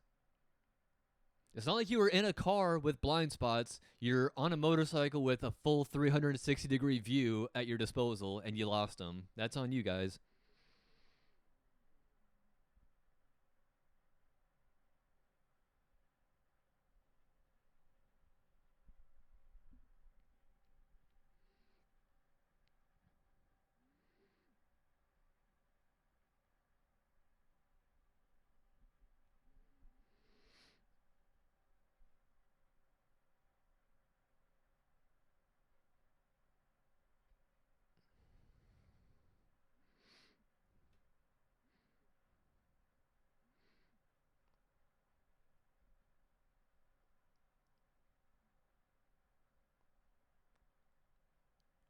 It's not like you were in a car with blind spots. You're on a motorcycle with a full 360-degree view at your disposal, and you lost them. That's on you guys.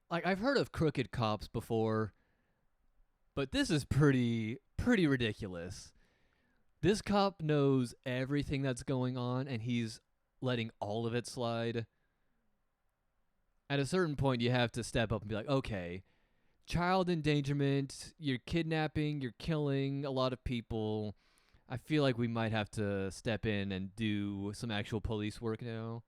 Like, I've heard of crooked cops before, but this is pretty ridiculous. This cop knows everything that's going on, and he's letting all of it slide. At a certain point, you have to step up and be like, okay, child endangerment, you're kidnapping, you're killing a lot of people. I feel like we might have to step in and do some actual police work now.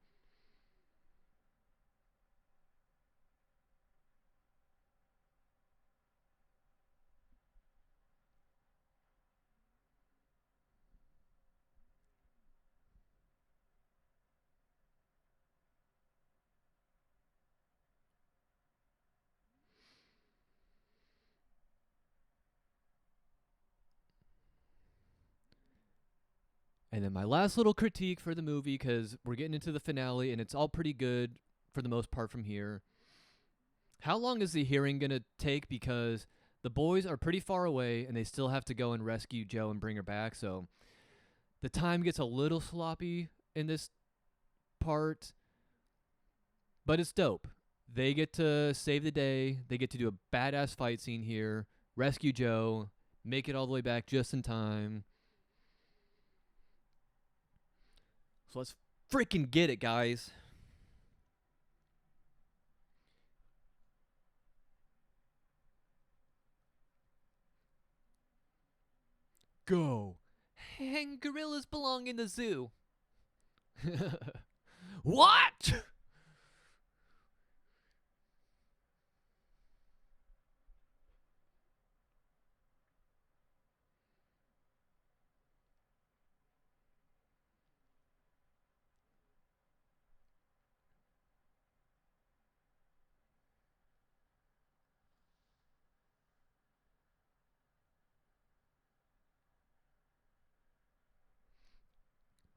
And then my last little critique for the movie, because we're getting into the finale and it's all pretty good for the most part from here. How long is the hearing going to take? Because the boys are pretty far away and they still have to go and rescue Joe and bring her back. So the time gets a little sloppy in this part, but it's dope. They get to save the day. They get to do a badass fight scene here, rescue Joe, make it all the way back just in time. So let's freaking get it, guys. Go. And gorillas belong in the zoo. What?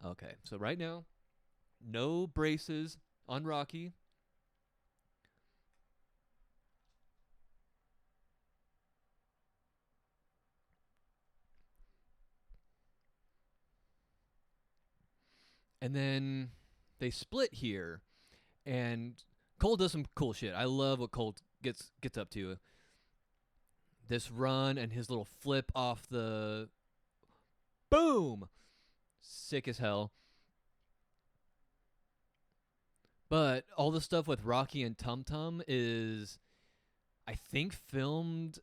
Okay, so right now, no braces on Rocky. And then they split here, and Colt does some cool shit. I love what Colt gets up to. This run and his little flip off the boom, sick as hell. But all the stuff with Rocky and Tum Tum is, I think, filmed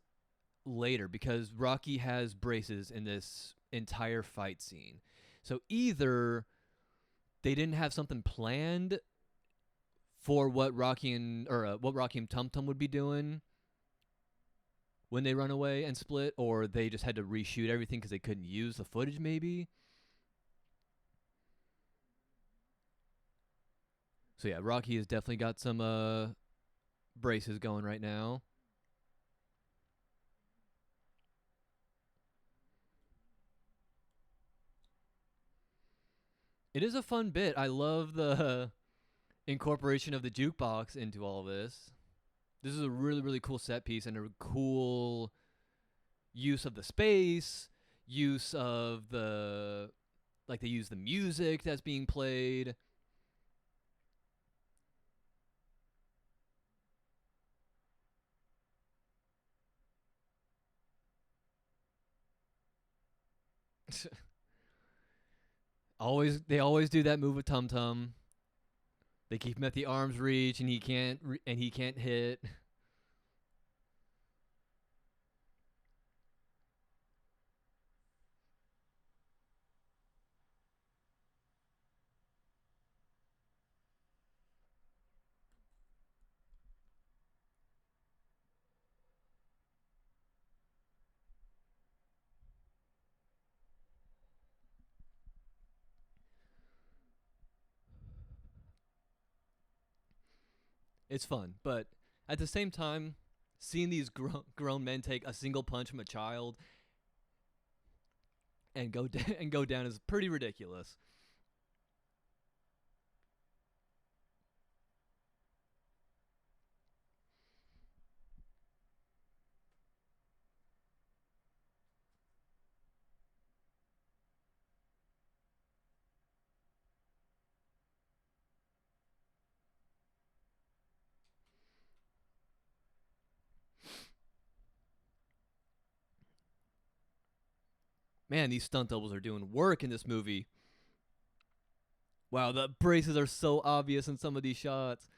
later because Rocky has braces in this entire fight scene. So either they didn't have something planned for what Rocky and Tum Tum would be doing when they run away and split, or they just had to reshoot everything because they couldn't use the footage, maybe. So yeah, Rocky has definitely got some braces going right now. It is a fun bit. I love the incorporation of the jukebox into all of this. This is a really, really cool set piece and a cool use of the space, use of the, like, they use the music that's being played. They always do that move with Tum Tum. They keep him at the arm's reach, and he can't hit. It's fun, but at the same time, seeing these grown men take a single punch from a child and and go down is pretty ridiculous. Man, these stunt doubles are doing work in this movie. Wow, the braces are so obvious in some of these shots.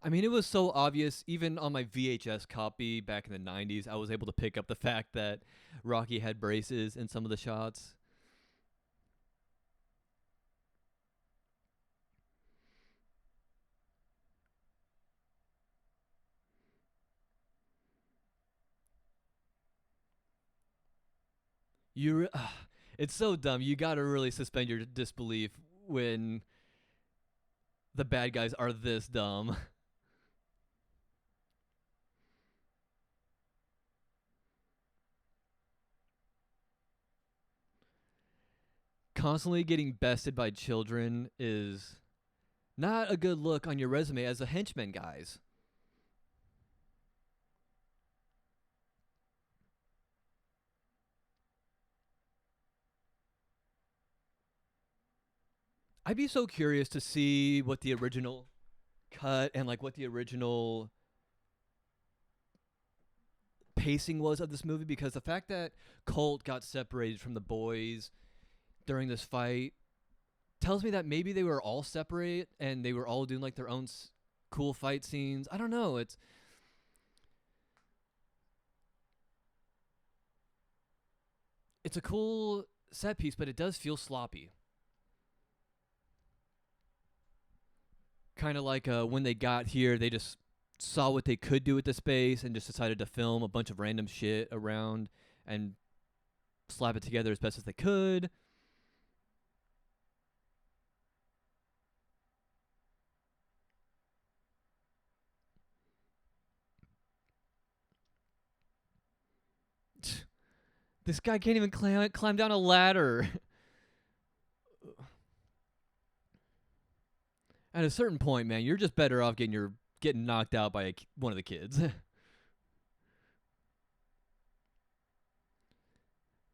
I mean, it was so obvious, even on my VHS copy back in the 90s, I was able to pick up the fact that Rocky had braces in some of the shots. It's so dumb. You gotta really suspend your disbelief when the bad guys are this dumb. Constantly getting bested by children is not a good look on your resume as a henchman, guys. I'd be so curious to see what the original cut and like what the original pacing was of this movie, because the fact that Colt got separated from the boys during this fight tells me that maybe they were all separate and they were all doing like their own cool fight scenes. I don't know. It's a cool set piece, but it does feel sloppy. Kind of like when they got here, they just saw what they could do with the space and just decided to film a bunch of random shit around and slap it together as best as they could. This guy can't even climb down a ladder. At a certain point, man, you're just better off getting knocked out by one of the kids.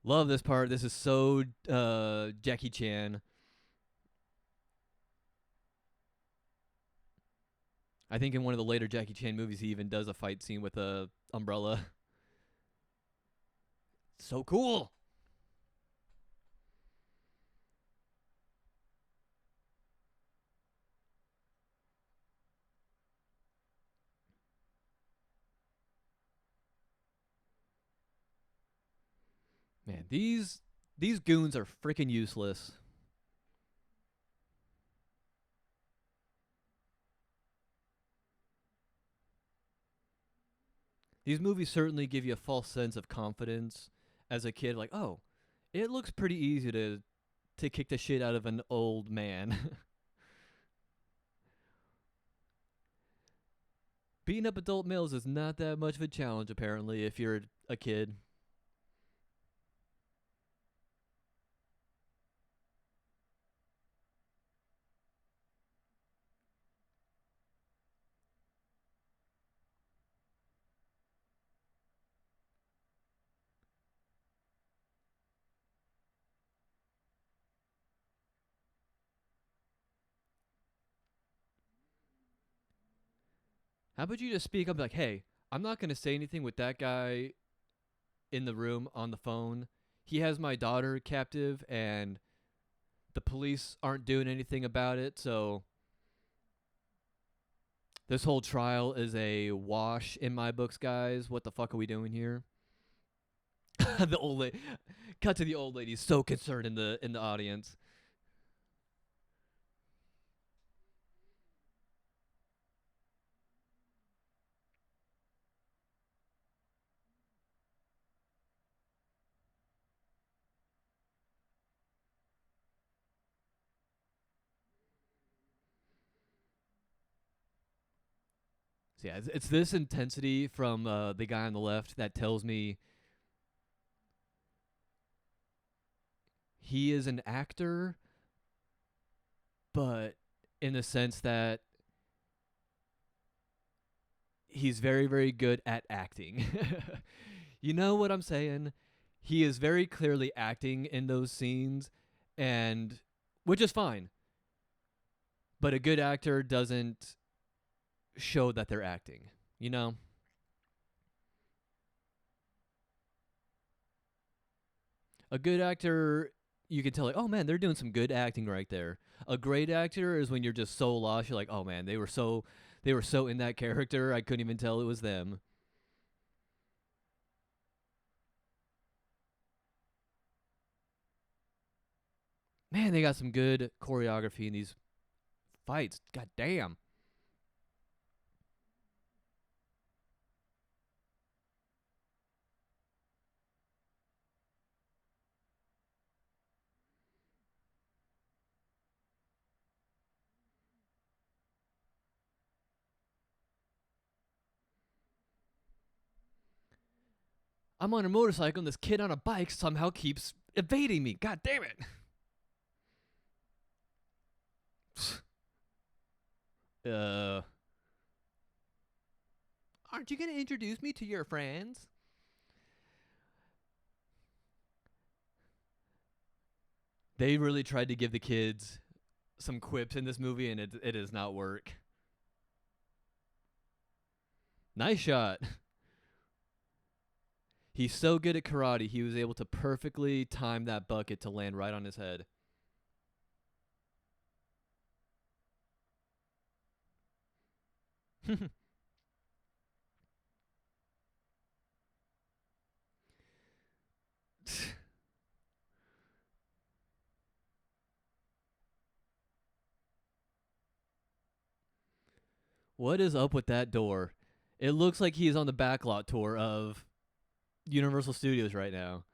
Love this part. This is so Jackie Chan. I think in one of the later Jackie Chan movies, he even does a fight scene with a umbrella. So cool. Man, these goons are freaking useless. These movies certainly give you a false sense of confidence as a kid. Like, oh, it looks pretty easy to kick the shit out of an old man. Beating up adult males is not that much of a challenge, apparently, if you're a kid. How about you just speak up like, hey, I'm not going to say anything with that guy in the room on the phone. He has my daughter captive, and the police aren't doing anything about it, so this whole trial is a wash in my books, guys. What the fuck are we doing here? The old lady. Cut to the old lady, so concerned in the audience. So yeah, it's this intensity from the guy on the left that tells me he is an actor, but in the sense that he's very, very good at acting. You know what I'm saying? He is very clearly acting in those scenes, and which is fine. But a good actor doesn't show that they're acting. You know? A good actor, you can tell, like, oh man, they're doing some good acting right there. A great actor is when you're just so lost. You're like, oh man, they were so in that character. I couldn't even tell it was them. Man, they got some good choreography in these fights. God damn. I'm on a motorcycle and this kid on a bike somehow keeps evading me. God damn it. uh, aren't you going to introduce me to your friends? They really tried to give the kids some quips in this movie, and it does not work. Nice shot. He's so good at karate, he was able to perfectly time that bucket to land right on his head. What is up with that door? It looks like he's on the backlot tour of Universal Studios right now.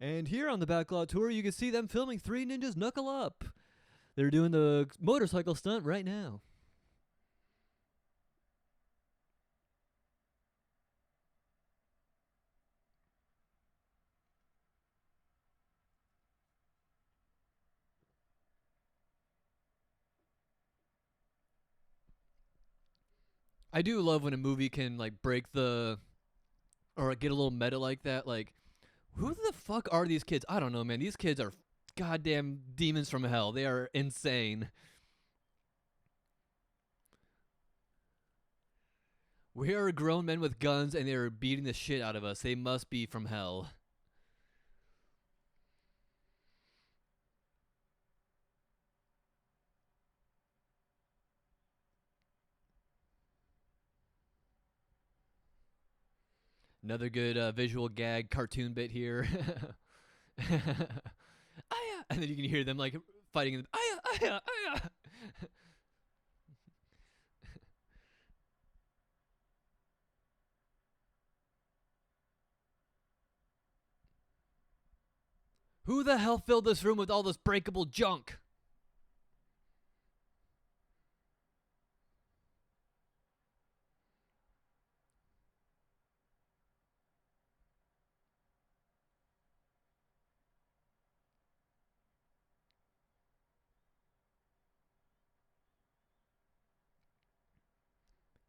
And here on the backlot tour, you can see them filming Three Ninjas Knuckle Up. They're doing the motorcycle stunt right now. I do love when a movie can like break the or get a little meta like that. Like, who the fuck are these kids? I don't know, man. These kids are goddamn demons from hell. They are insane. We are grown men with guns, and they are beating the shit out of us. They must be from hell. Another good visual gag cartoon bit here. Aya! And then you can hear them like fighting in the aya, aya, aya. Who the hell filled this room with all this breakable junk?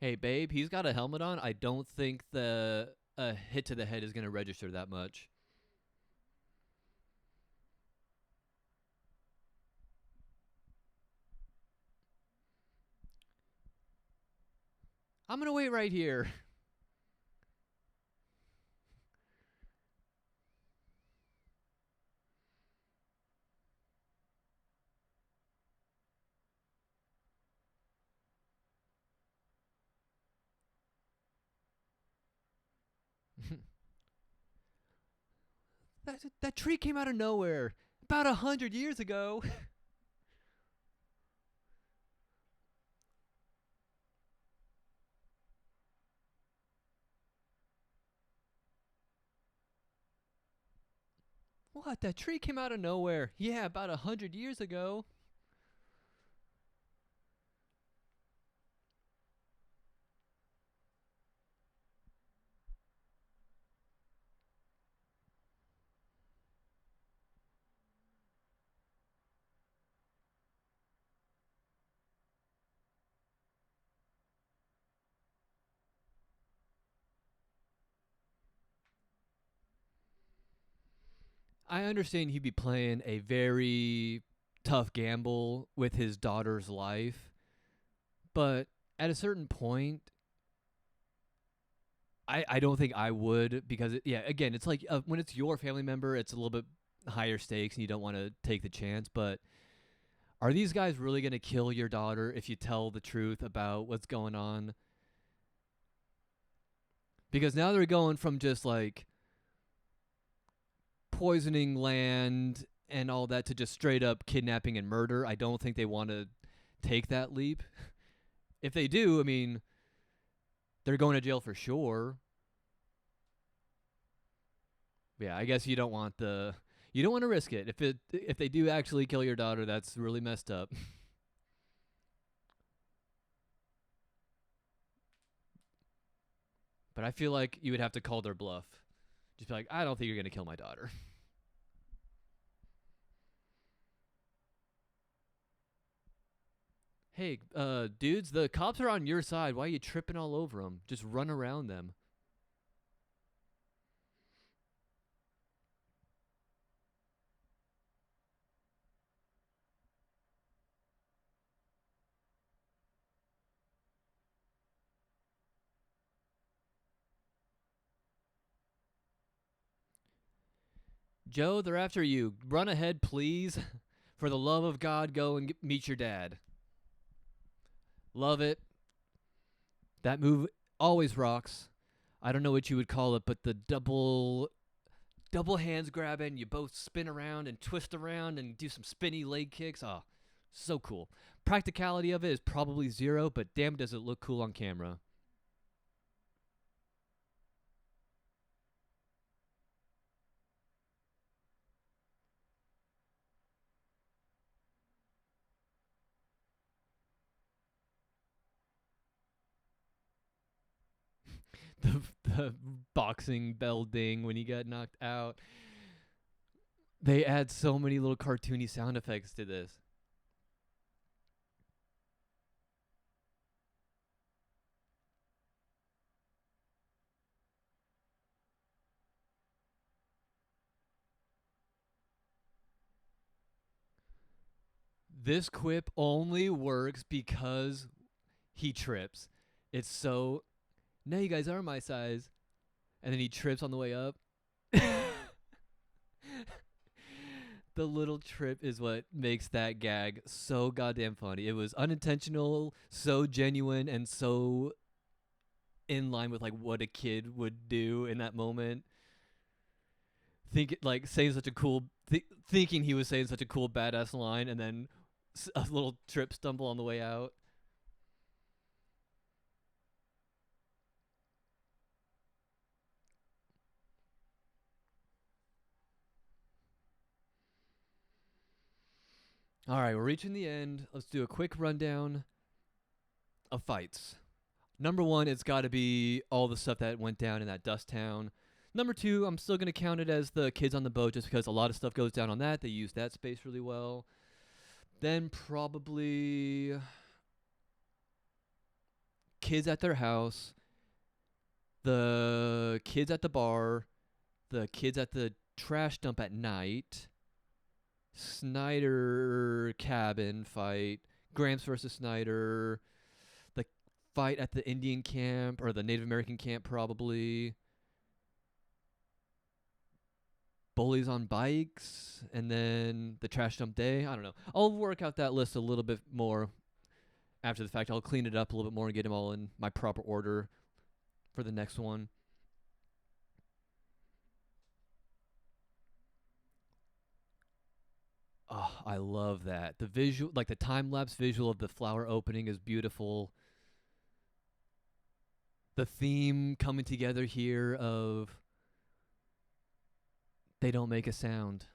Hey, babe, he's got a helmet on. I don't think the hit to the head is going to register that much. I'm going to wait right here. that tree came out of nowhere about 100 years ago. What? That tree came out of nowhere. Yeah, about 100 years ago. I understand he'd be playing a very tough gamble with his daughter's life, but at a certain point, I don't think I would because, yeah, again, it's like when it's your family member, it's a little bit higher stakes and you don't want to take the chance. But are these guys really going to kill your daughter if you tell the truth about what's going on? Because now they're going from just like poisoning land and all that to just straight up kidnapping and murder. I don't think they want to take that leap. If they do, I mean, they're going to jail for sure. Yeah, I guess you don't want to risk it. If they do actually kill your daughter, that's really messed up. But I feel like you would have to call their bluff. Just be like, I don't think you're gonna kill my daughter. Hey, dudes, the cops are on your side. Why are you tripping all over them? Just run around them. Joe, they're after you. Run ahead, please. For the love of God, go and meet your dad. Love it. That move always rocks. I don't know what you would call it, but the double hands grabbing, you both spin around and twist around and do some spinny leg kicks. Oh, so cool. Practicality of it is probably zero, but damn does it look cool on camera. The boxing bell ding when he got knocked out. They add so many little cartoony sound effects to this. This quip only works because he trips. It's so Now you guys are my size. And then he trips on the way up. The little trip is what makes that gag so goddamn funny. It was unintentional, so genuine, and so in line with like what a kid would do in that moment. Like saying such a cool, thinking he was saying such a cool badass line, and then a little trip stumble on the way out. All right, we're reaching the end. Let's do a quick rundown of fights. Number one, it's got to be all the stuff that went down in that dust town. Number two, I'm still going to count it as the kids on the boat just because a lot of stuff goes down on that. They use that space really well. Then probably kids at their house, the kids at the bar, the kids at the trash dump at night, Snyder cabin fight, Gramps versus Snyder, the fight at the Indian camp or the Native American camp probably, bullies on bikes, and then the trash dump day. I don't know. I'll work out that list a little bit more after the fact. I'll clean it up a little bit more and get them all in my proper order for the next one. Oh, I love that. The visual, like the time lapse visual of the flower opening is beautiful. The theme coming together here of they don't make a sound.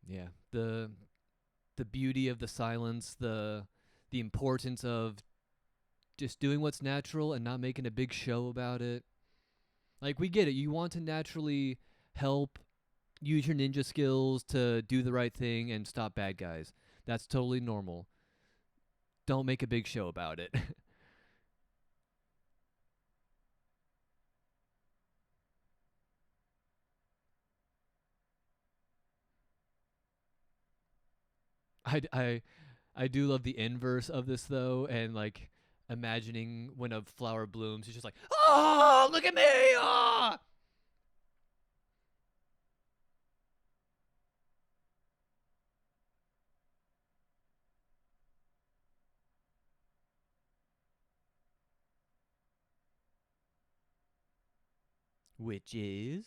Yeah. The beauty of the silence, the importance of just doing what's natural and not making a big show about it. Like we get it. You want to naturally help use your ninja skills to do the right thing and stop bad guys. That's totally normal. Don't make a big show about it. I I do love the inverse of this though, and like imagining when a flower blooms, it's just like, oh, look at me, ah! Which is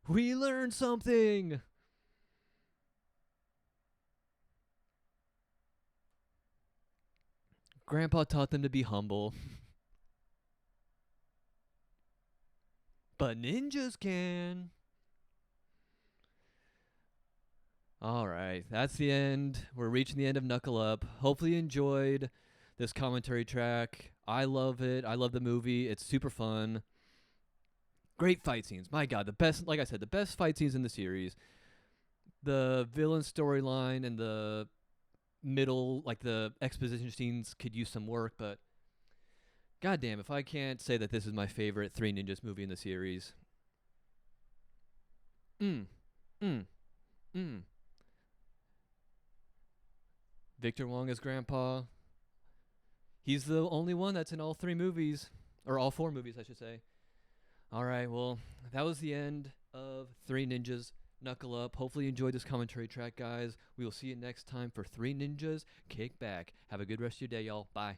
we learned something. Grandpa taught them to be humble, but ninjas can. All right, that's the end. We're reaching the end of Knuckle Up. Hopefully, you enjoyed this commentary track. I love it. I love the movie. It's super fun. Great fight scenes. My God, the best, like I said, the best fight scenes in the series. The villain storyline and the middle, like the exposition scenes, could use some work, but goddamn, if I can't say that this is my favorite Three Ninjas movie in the series. Mm, mm, mm. Victor Wong as Grandpa. He's the only one that's in all three movies, or all four movies, I should say. All right, well, that was the end of Three Ninjas Knuckle Up. Hopefully you enjoyed this commentary track, guys. We will see you next time for Three Ninjas Kick Back. Have a good rest of your day, y'all. Bye.